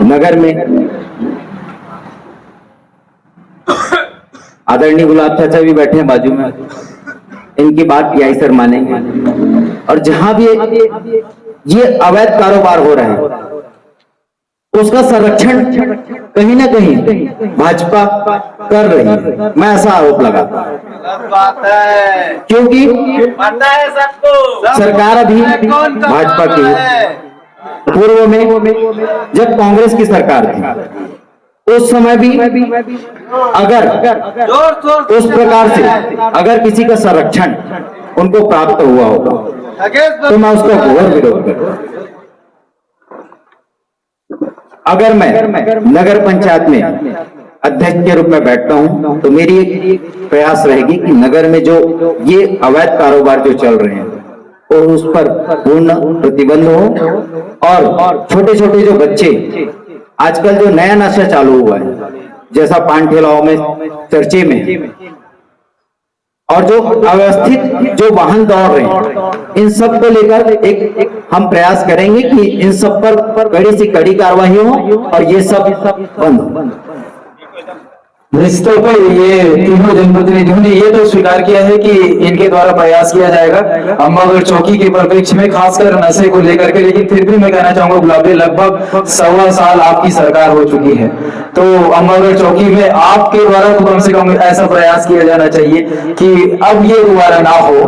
नगर में आदरणीय गुलाब चाचा भी बैठे हैं बाजू में, इनकी बात यही सर मानेंगे। और जहां भी ये अवैध कारोबार हो रहा है उसका संरक्षण कहीं ना कहीं भाजपा कर रही है, मैं ऐसा आरोप लगाता हूं। क्योंकि सरकार अभी भाजपा की है। पूर्व में जब कांग्रेस की सरकार थी उस समय भी अगर उस प्रकार से अगर किसी का संरक्षण उनको प्राप्त हुआ होगा तो मैं उसका घोर विरोध करूंगा। अगर मैं नगर पंचायत में अध्यक्ष के रूप में बैठता हूं तो मेरी एक प्रयास रहेगी कि नगर में जो ये अवैध कारोबार जो चल रहे हैं और उस पर पूर्ण प्रतिबंध हो। और छोटे छोटे जो बच्चे आजकल जो नया नशा चालू हुआ है, जैसा पान ठेलाओं में चर्चे में, और जो अव्यवस्थित जो वाहन दौड़ रहे हैं, इन सब को लेकर एक हम प्रयास करेंगे कि इन सब पर कड़ी से कड़ी कार्रवाई हो और ये सब बंद हो। रिश्तों पर ये तीनों जनप्रतिनिधियों ने ये तो स्वीकार किया है कि इनके द्वारा प्रयास किया जाएगा अम्बागढ़ चौकी के परिप्रेक्ष्य में, खासकर नशे को लेकर के। लेकिन फिर भी मैं कहना चाहूंगा गुलाब भाई, लगभग 1.25 साल आपकी सरकार हो चुकी है, तो अम्बागढ़ चौकी में आपके द्वारा तो कम से कम ऐसा प्रयास किया जाना चाहिए कि अब ये दोबारा ना हो।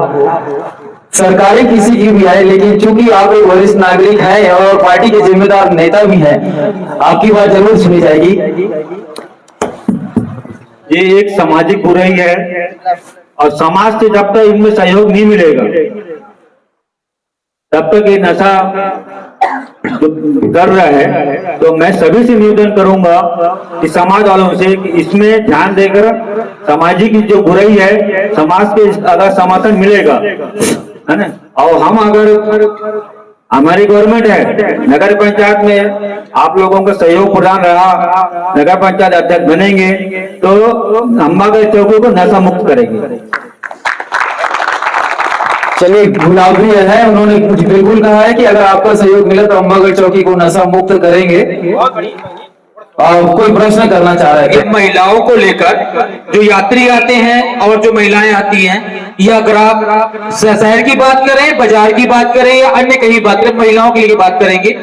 सरकारें किसी की भी आए, लेकिन चूंकि आप एक वरिष्ठ नागरिक हैं और पार्टी के जिम्मेदार नेता भी हैं, आपकी बात जरूर सुनी जाएगी। ये एक सामाजिक बुराई है और समाज से जब तक इनमें सहयोग नहीं मिलेगा तब तक ये नशा जो कर रहा है, तो मैं सभी से निवेदन करूंगा कि समाज वालों से कि इसमें ध्यान देकर सामाजिक जो बुराई है समाज के अगर समर्थन मिलेगा है ना, और हम अगर हमारी गवर्नमेंट है नगर पंचायत में आप लोगों का सहयोग प्रदान रहा, नगर पंचायत अध्यक्ष बनेंगे तो अम्बागढ़ चौकी को नशा मुक्त करेंगे। चलिए, गुलाब भी है, उन्होंने कुछ बिल्कुल कहा है कि अगर आपका सहयोग मिला तो अम्बागढ़ चौकी को नशा मुक्त करेंगे। और कोई प्रश्न करना चाह रहा है? महिलाओं को लेकर जो यात्री आते हैं और जो महिलाएं आती हैं, या ग्राहक शहर की बात करें, बाजार की बात करें या अन्य कहीं बात करें, महिलाओं के लिए बात करेंगे,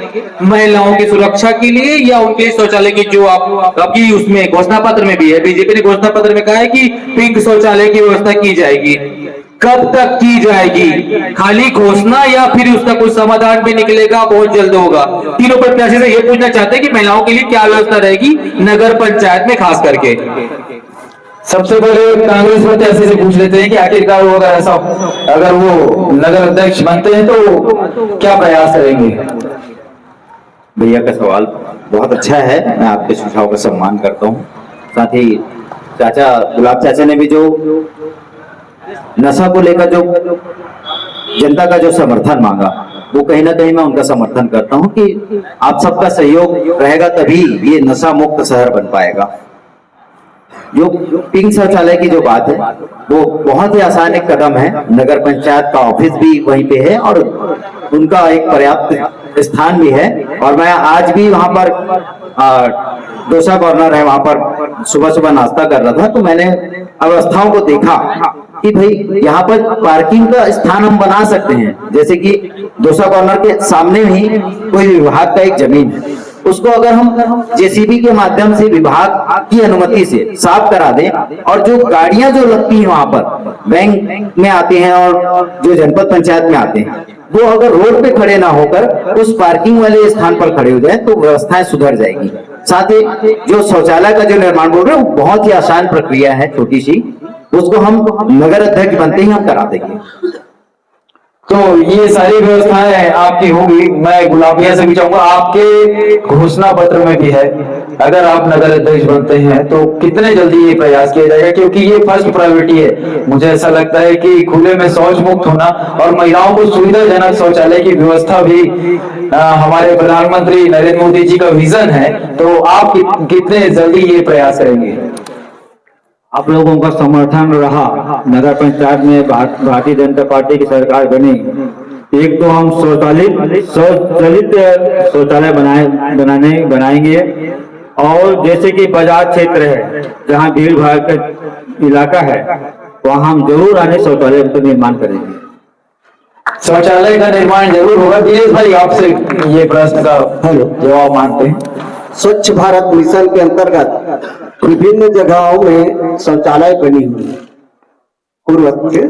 महिलाओं की सुरक्षा के लिए या उनके शौचालय की जो आपकी उसमें घोषणा पत्र में भी है, बीजेपी ने घोषणा पत्र में कहा है कि पिंक शौचालय की व्यवस्था की जाएगी। कब तक की जाएगी? खाली घोषणा या फिर उसका कुछ समाधान भी निकलेगा? बहुत जल्द होगा। तीनों प्रत्याशी से ये पूछना चाहते हैं कि महिलाओं के लिए क्या व्यवस्था रहेगी नगर पंचायत में खास करके। सबसे पहले कांग्रेस प्रत्याशी से पूछ लेते हैं कि आखिरकार वो अगर वो नगर अध्यक्ष बनते हैं तो क्या प्रयास करेंगे? भैया का सवाल बहुत अच्छा है, मैं आपके सुझाव का सम्मान करता हूँ। साथ ही चाचा गुलाब चाचा ने भी जो नशा को लेकर जो जनता का जो समर्थन मांगा, वो कहीं ना कहीं मैं उनका समर्थन करता हूं कि आप सबका सहयोग रहेगा तभी ये नशा मुक्त शहर बन पाएगा। जो पिंक शौचालय की जो बात है वो बहुत ही आसान एक कदम है। नगर पंचायत का ऑफिस भी वहीं पे है और उनका एक पर्याप्त स्थान भी है। और मैं आज भी वहां पर डोसा कॉर्नर है, वहां पर सुबह सुबह नाश्ता कर रहा था, तो मैंने अवस्थाओं को देखा कि भाई यहाँ पर पार्किंग का स्थान हम बना सकते हैं। जैसे कि डोसा कॉर्नर के सामने ही कोई विभाग का एक जमीन है, उसको अगर हम जेसीबी के माध्यम से विभाग की अनुमति से साफ करा दें, और जो गाड़ियां जो लगती हैं वहां पर बैंक में आते हैं और जो जनपद पंचायत में आते हैं, वो अगर रोड पे खड़े ना होकर उस पार्किंग वाले स्थान पर खड़े हो जाए तो व्यवस्थाएं सुधर जाएगी। साथ ही जो शौचालय का जो निर्माण बोल रहे हैं वो बहुत ही आसान प्रक्रिया है, छोटी सी, उसको हम नगर अध्यक्ष बनते ही हम करा देंगे। तो ये सारी व्यवस्थाएं आपकी होगी। मैं गुलाब भैया से भी चाहूंगा, आपके घोषणा पत्र में भी है, अगर आप नगर अध्यक्ष बनते हैं तो कितने जल्दी ये प्रयास किया जाएगा, क्योंकि ये फर्स्ट प्रायोरिटी है। मुझे ऐसा लगता है कि खुले में शौच मुक्त होना और महिलाओं को सुविधाजनक शौचालय की व्यवस्था भी हमारे प्रधानमंत्री नरेंद्र मोदी जी का विजन है। तो आप कितने जल्दी ये प्रयास करेंगे? आप लोगों का समर्थन रहा, नगर पंचायत में भारतीय जनता पार्टी की सरकार बनी, एक तो हम शौचालित शौचालय बनाएंगे, और जैसे कि बाजार क्षेत्र है जहां भीड़ भाड़ का इलाका है वहां हम जरूर आने शौचालय का निर्माण करेंगे। शौचालय का निर्माण जरूर होगा। दिनेश भाई, आपसे ये प्रश्न का जवाब मांगते हैं। स्वच्छ भारत मिशन के अंतर्गत विभिन्न जगहों में शौचालय बनी हुई है पूर्ववत के,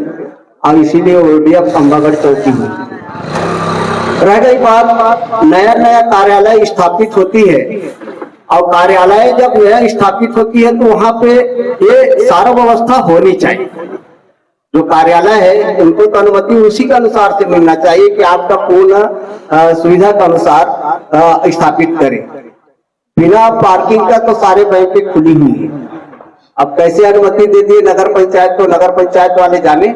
और इसीलिए ओडीएफ अंबागढ़ चौकी हुई। रह गई बात, नया नया कार्यालय स्थापित होती है, और कार्यालय जब नया स्थापित होती है तो वहां पे ये सारा व्यवस्था होनी चाहिए। जो कार्यालय है उनको तो अनुमति उसी के अनुसार से मिलना चाहिए कि आपका पूर्ण सुविधा के अनुसार स्थापित करें। बिना पार्किंग का तो सारे बैंकें खुली हुई है। अब कैसे अनुमति दे दिए नगर पंचायत को, नगर पंचायत वाले जाने,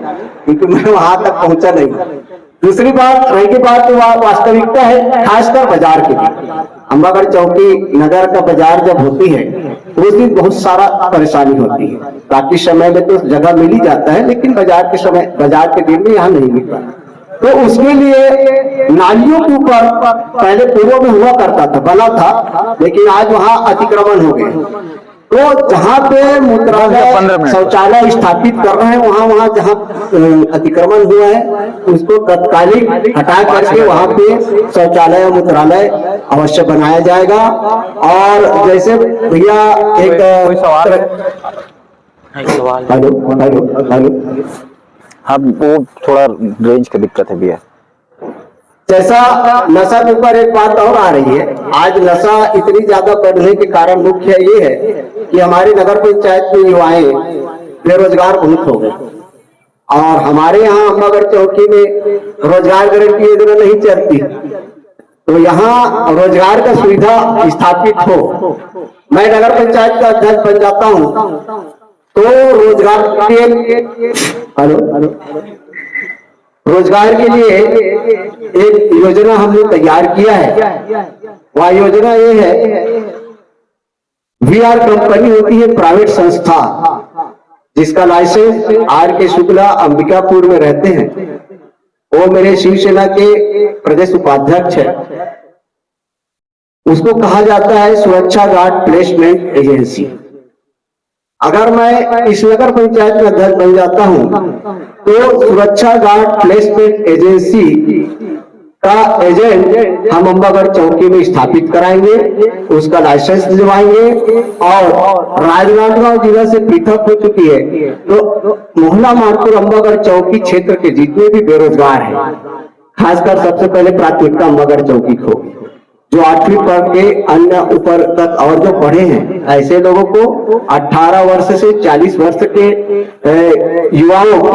क्योंकि मैं वहां तक पहुंचा नहीं। दूसरी बात रही की बात, तो वास्तविकता है खासकर बाजार के लिए। अंबागढ़ चौकी नगर का बाजार जब होती है उस दिन बहुत सारा परेशानी होती है। बाकी समय में तो जगह मिल ही जाता है, लेकिन बाजार के दिन में यहाँ नहीं मिल पाता। तो उसके लिए नालियों के ऊपर पहले पूर्व में हुआ करता था, बना था, लेकिन आज वहां अतिक्रमण हो गए। तो जहाँ पे मूत्रालय शौचालय स्थापित कर रहे हैं वहां जहाँ अतिक्रमण हुआ है उसको तत्कालिक हटा करके वहां पे शौचालय और मूत्रालय अवश्य बनाया जाएगा। और जैसे भैया एक हेलो, हाँ, वो थोड़ा रेंज की दिक्कत है भैया। जैसा नशा के ऊपर एक बात और आ रही है, आज नशा इतनी ज्यादा बढ़ने के कारण मुख्य ये है कि हमारी नगर पंचायत में युवाएं बेरोजगार बहुत हो गए, और हमारे यहाँ अंबागढ़ चौकी में रोजगार गारंटी योजना नहीं चलती, तो यहाँ रोजगार का सुविधा स्थापित हो। मैं नगर पंचायत का अध्यक्ष बन जाता हूँ तो रोजगार के लिए एक योजना हमने तैयार किया है। वह योजना ये है, VR कंपनी होती है प्राइवेट संस्था जिसका लाइसेंस RK शुक्ला अंबिकापुर में रहते हैं, वो मेरे शिवसेना के प्रदेश उपाध्यक्ष है। उसको कहा जाता है सुरक्षा गार्ड प्लेसमेंट एजेंसी। अगर मैं इस नगर पंचायत में अध्यक्ष बन जाता हूं तो सुरक्षा गार्ड प्लेसमेंट एजेंसी का एजेंट हम अंबागढ़ चौकी में स्थापित कराएंगे, उसका लाइसेंस दिलवाएंगे। और राजनांदगांव जिला से पृथक हो चुकी है तो मोहला मानपुर अंबागढ़ चौकी क्षेत्र के जितने भी बेरोजगार हैं, खासकर सबसे पहले प्राथमिकता अंबागढ़ चौकी को, जो 8वीं पढ़ के अन्य ऊपर तक और जो पढ़े हैं ऐसे लोगों को 18 वर्ष से 40 वर्ष के युवाओं को,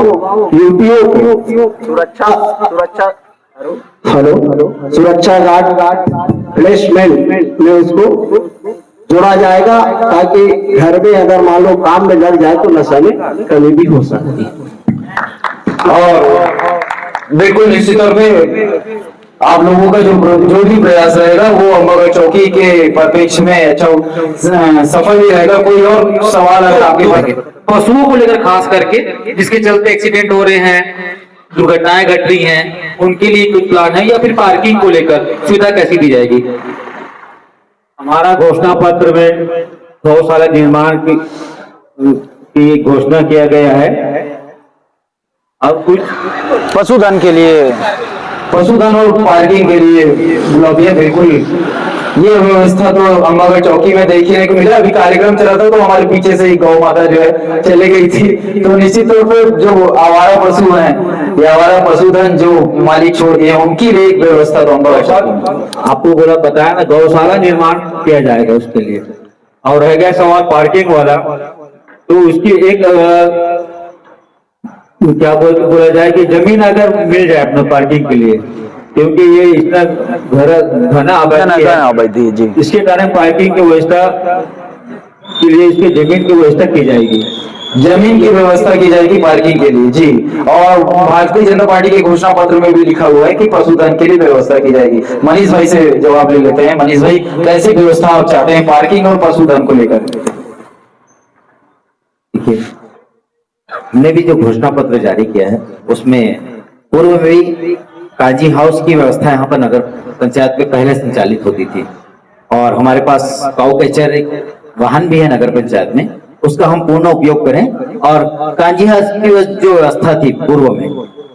युवतियों को सुरक्षा गार्ड प्लेसमेंट में उसको जोड़ा जाएगा, ताकि घर में अगर मान लो काम में लग जाए तो नशा में कमी भी हो सकती है। और बिल्कुल निश्चित तौर पे आप लोगों का जो भी प्रयास रहेगा वो अंबागढ़ चौकी के परिप्रेक्ष्य में अच्छा सफल ही रहेगा। कोई और सवाल अगर आपके पास? पशुओं को लेकर खास करके जिसके चलते एक्सीडेंट हो रहे हैं, दुर्घटनाएं घट रही हैं, उनके लिए कुछ प्लान है, या फिर पार्किंग को लेकर सुविधा कैसी दी जाएगी? हमारा घोषणा पत्र में गौशाला निर्माण की घोषणा किया गया है। अब कुछ पशुधन के लिए, पशुधन और पार्किंग के लिए गुलाबिया बिल्कुल ये व्यवस्था तो अम्बागढ़ चौकी में देखने को मिला। अभी कार्यक्रम चला था तो हमारे पीछे से ही गौ माता जो है चले गई थी। तो निश्चित तौर पर जो आवारा पशु हैं या आवारा पशुधन जो मालिक छोड़ गए उनकी भी एक व्यवस्था तो अम्बागढ़ चौकी में। आपको बोला बताया ना, गौशाला निर्माण किया जाएगा उसके लिए। और रह गया सवाल पार्किंग वाला, तो उसकी एक क्या बोला जाए कि जमीन अगर मिल जाए अपने पार्किंग के लिए, क्योंकि ये इतना घना आबादी है जी, इसके कारण पार्किंग की व्यवस्था के लिए इसकी जमीन की व्यवस्था की जाएगी। जमीन की व्यवस्था की जाएगी पार्किंग के लिए जी। और भारतीय जनता पार्टी के घोषणा पत्र में भी लिखा हुआ है कि पशुधन के लिए व्यवस्था की जाएगी। मनीष भाई से जवाब ले लेते हैं। मनीष भाई, कैसी व्यवस्था आप चाहते हैं पार्किंग और पशुधन को लेकर? देखिए, हमने भी जो घोषणा पत्र जारी किया है उसमें पूर्व में भी काजी हाउस की व्यवस्था यहाँ पर नगर पंचायत में पहले संचालित होती थी, और हमारे पास काऊ कैचर एक वाहन भी है नगर पंचायत में, उसका हम पूर्ण उपयोग करें। और काजी हाउस की जो व्यवस्था थी पूर्व में,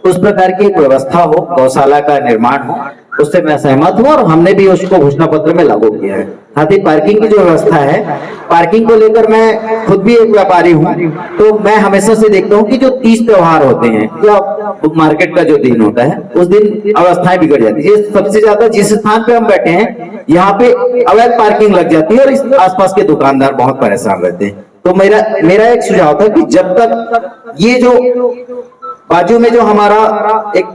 उस प्रकार की एक व्यवस्था हो, गौशाला का निर्माण हो, उससे मैं सहमत हूँ और हमने भी उसको घोषणा पत्र में लागू किया है। साथ ही पार्किंग की जो व्यवस्था है, पार्किंग को लेकर मैं खुद भी एक व्यापारी हूँ, तो मैं हमेशा से देखता हूँ कि जो 30 त्योहार होते हैं या मार्केट का जो दिन होता है, उस दिन अवस्थाएं बिगड़ जाती है। सबसे ज्यादा जिस स्थान पे हम बैठे हैं यहाँ पे अवैध पार्किंग लग जाती है और इस आसपास के दुकानदार बहुत परेशान रहते हैं। तो मेरा एक सुझाव था कि जब तक ये जो बाजू में जो हमारा एक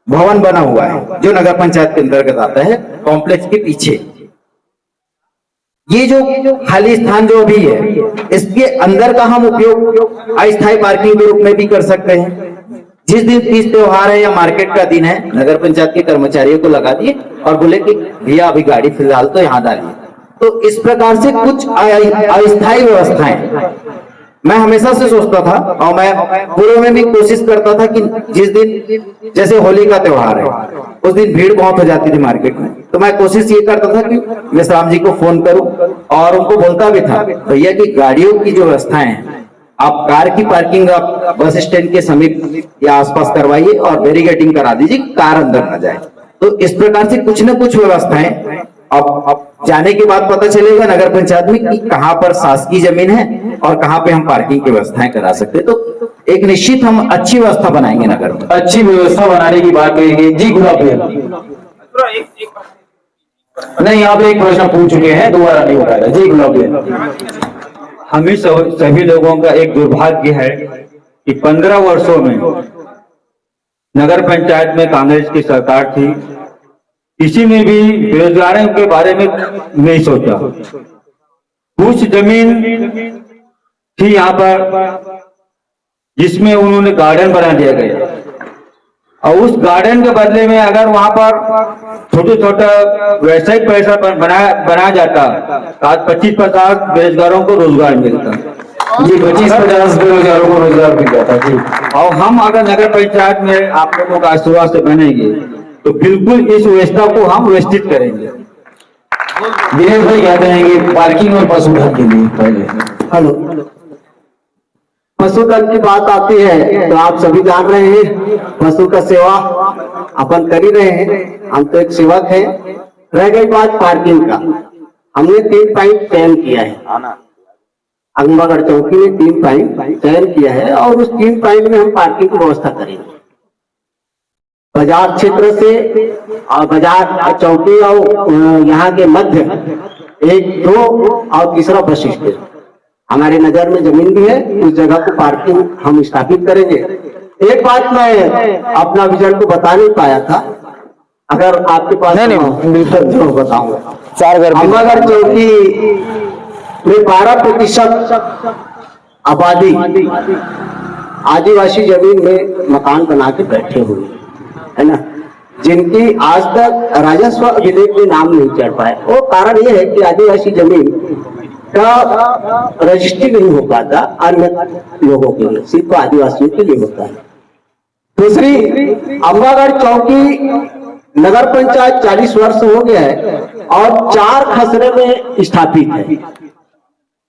भवन बना हुआ है जो नगर पंचायत के अंतर्गत आता है, कॉम्प्लेक्स के पीछे ये जो खाली स्थान जो अभी है, इसके अंदर का हम उपयोग अस्थायी पार्किंग के रूप में भी कर सकते हैं। जिस दिन तीज त्योहार है या मार्केट का दिन है, नगर पंचायत के कर्मचारियों को लगा दिए और बोले कि भैया अभी गाड़ी फिलहाल तो यहाँ डालिए। तो इस प्रकार से कुछ अस्थायी व्यवस्थाएं मैं हमेशा से सोचता था, और मैं पूर्व में भी कोशिश करता था कि जिस दिन जैसे होली का त्योहार है उस दिन भीड़ बहुत हो जाती थी मार्केट में, तो मैं कोशिश ये करता था कि विश्राम जी को फोन करूं और उनको बोलता भी था, भैया की गाड़ियों की जो व्यवस्थाएं हैं, आप कार की पार्किंग आप बस स्टैंड के समीप या आसपास करवाइए और बैरिकेडिंग करा दीजिए, कार अंदर न जाए। तो इस प्रकार से कुछ न कुछ व्यवस्थाएं अब जाने के बाद पता चलेगा नगर पंचायत में कि कहां पर शासकीय जमीन है और कहां पे हम पार्किंग की व्यवस्थाएं करा सकते हैं। तो एक निश्चित हम अच्छी व्यवस्था बनाएंगे नगर में। अच्छी व्यवस्था बनाने की बात करेंगे जी। गुलाब भैया, नहीं आप एक प्रश्न पूछ चुके हैं, दोबारा नहीं उठाएगा जी। गुलाब भैया, हमें सभी लोगों का एक दुर्भाग्य है कि 15 वर्षों में नगर पंचायत में कांग्रेस की सरकार थी, किसी ने भी बेरोजगारों के बारे में नहीं सोचा। कुछ जमीन थी यहाँ पर जिसमें उन्होंने गार्डन बना दिया गया, और उस गार्डन के बदले में अगर वहां पर छोटे छोटा व्यवसायिक पैसा बनाया जाता तो आज 25-50 बेरोजगारों को रोजगार मिलता जी। 25-50 बेरोजगारों को रोजगार मिल जाता जी। और हम अगर नगर पंचायत में आप लोगों का आशीर्वाद से बनेंगे तो बिल्कुल इस व्यवस्था को हम व्यवस्थित करेंगे। दिनेश भाई क्या कहेंगे पार्किंग और पशुधन के लिए? पहले हेलो, पशुधन की बात आती है तो आप सभी जान रहे हैं पशु का सेवा अपन कर ही रहे हैं, हम तो एक सेवक हैं। रह गई बात पार्किंग का, हमने 3 पॉइंट चयन किया है, अम्बागढ़ चौकी ने 3 पॉइंट चयन किया है और उस 3 पॉइंट में हम पार्किंग की व्यवस्था करेंगे। बाजार क्षेत्र से और बाजार चौकी और यहाँ के मध्य 1, 2 और तीसरा बस स्टैंड हमारी नजर में जमीन भी है, उस जगह को पार्किंग हम स्थापित करेंगे। एक बात मैं अपना विजन को बता नहीं पाया था, अगर आपके पास नहीं जो बताऊंगा। अम्बागढ़ चौकी में 12% आबादी आदिवासी जमीन में मकान बना के बैठे हुए है ना, जिनकी आज तक राजस्व अभिलेख में नाम नहीं चढ़ पाए। वो कारण ये है कि आदिवासी जमीन का रजिस्ट्री नहीं हो पाता अन्य लोगों के लिए, सिर्फ आदिवासियों के लिए होता है। दूसरी, अम्बागढ़ चौकी नगर पंचायत 40 वर्ष हो गया है और 4 खसरे में स्थापित है।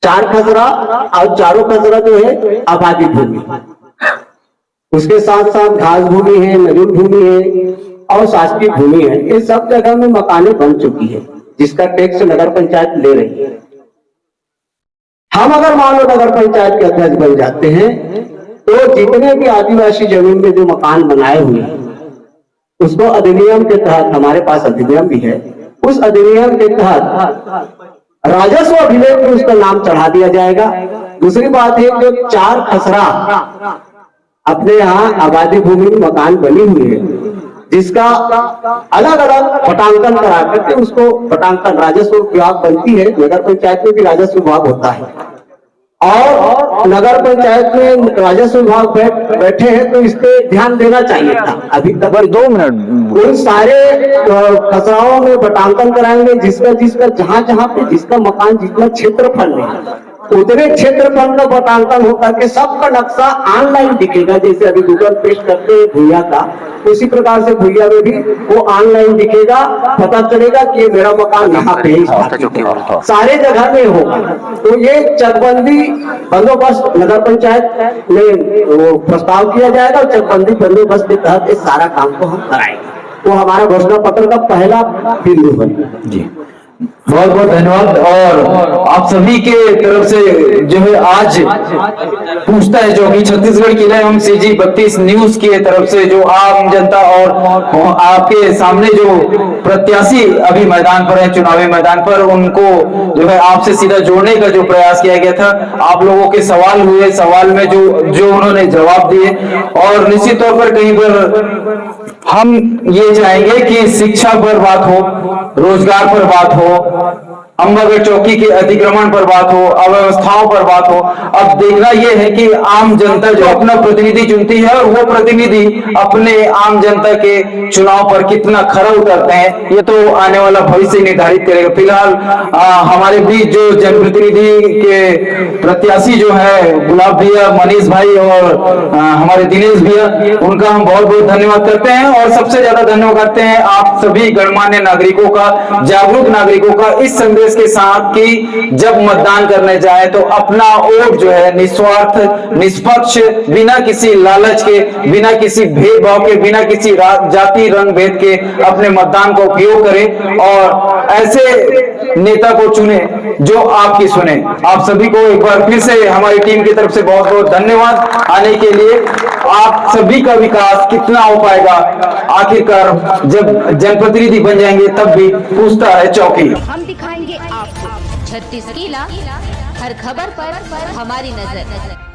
4 खसरा और चारों खसरा जो है आबादी भूमि, उसके साथ साथ घास भूमि है, नवीन भूमि है और शासकीय भूमि है। ये सब जगह में मकानें बन चुकी है। जिसका टैक्स नगर पंचायत ले रही है। हम अगर मान लो नगर पंचायत के अध्यक्ष बन जाते हैं तो जितने भी आदिवासी जमीन में जो मकान बनाए हुए हैं उसको अधिनियम के तहत, हमारे पास अधिनियम भी है, उस अधिनियम के तहत राजस्व अभिलेख में उसका नाम चढ़ा दिया जाएगा। दूसरी बात है जो 4 खसरा अपने यहाँ आबादी भूमि में मकान बनी हुई है जिसका अलग अलग पटांकन करा करके उसको पटांकन राजस्व विभाग बनती है। नगर पंचायत में भी राजस्व विभाग होता है और नगर पंचायत में राजस्व विभाग बैठे हैं तो इस पे ध्यान देना चाहिए था। अभी तक 2 मिनट उन सारे खसराओं में पटांकन कराएंगे जिसका जहां जहां पे जिसका मकान जितना क्षेत्रफल में उतने क्षेत्रफल का पटांकन होकर के सबका नक्शा ऑनलाइन दिखेगा। जैसे अभी गूगल पेस्ट करते हैं भूया का, उसी प्रकार से भूया में भी वो ऑनलाइन दिखेगा, पता चलेगा कि ये मेरा मकान यहाँ पे है, सारे जगह में होगा। तो ये चकबंदी बंदोबस्त नगर पंचायत में वो प्रस्ताव किया जाएगा और चकबंदी बंदोबस्त के तहत इस सारा काम को हम कराएंगे। वो हमारा घोषणा पत्र का पहला बिंदु है। जी बहुत बहुत धन्यवाद। और आप सभी के तरफ से जो है आज पूछता है जो कि छत्तीसगढ़ किला एवं CG 32 न्यूज की तरफ से जो आम जनता और आपके सामने जो प्रत्याशी अभी मैदान पर है, चुनावी मैदान पर, उनको जो है आपसे सीधा जोड़ने का जो प्रयास किया गया था। आप लोगों के सवाल हुए, सवाल में जो उन्होंने जवाब दिए और निश्चित तौर पर कहीं पर हम ये चाहेंगे कि शिक्षा पर बात हो, रोजगार पर बात हो, अंबागढ़ चौकी के अतिक्रमण पर बात हो, अव्यवस्थाओं पर बात हो। अब देखना यह है कि आम जनता जो अपना प्रतिनिधि चुनती है और वो प्रतिनिधि अपने आम जनता के चुनाव पर कितना खरा उतरते हैं, ये तो आने वाला भविष्य निर्धारित करेगा। फिलहाल हमारे बीच जो जनप्रतिनिधि के प्रत्याशी जो है गुलाब भैया, मनीष भाई और हमारे दिनेश भैया, उनका हम बहुत बहुत धन्यवाद करते हैं। और सबसे ज्यादा धन्यवाद करते हैं आप सभी गणमान्य नागरिकों का, जागरूक नागरिकों का इस संदेश के साथ कि जब मतदान करने जाए तो अपना वोट जो है निस्वार्थ, निष्पक्ष, बिना किसी लालच के, बिना किसी भेदभाव के, बिना किसी जाति रंग भेद के अपने मतदान का उपयोग करें और ऐसे नेता को चुने जो आपकी सुने। आप सभी को एक बार फिर से हमारी टीम की तरफ से बहुत बहुत धन्यवाद आने के लिए। आप सभी का विकास कितना हो पाएगा आखिरकार जब जनप्रतिनिधि बन जाएंगे तब भी पूछता है चौकी। हम दिखाएंगे आपको 36 किला, हर खबर पर हमारी नजर।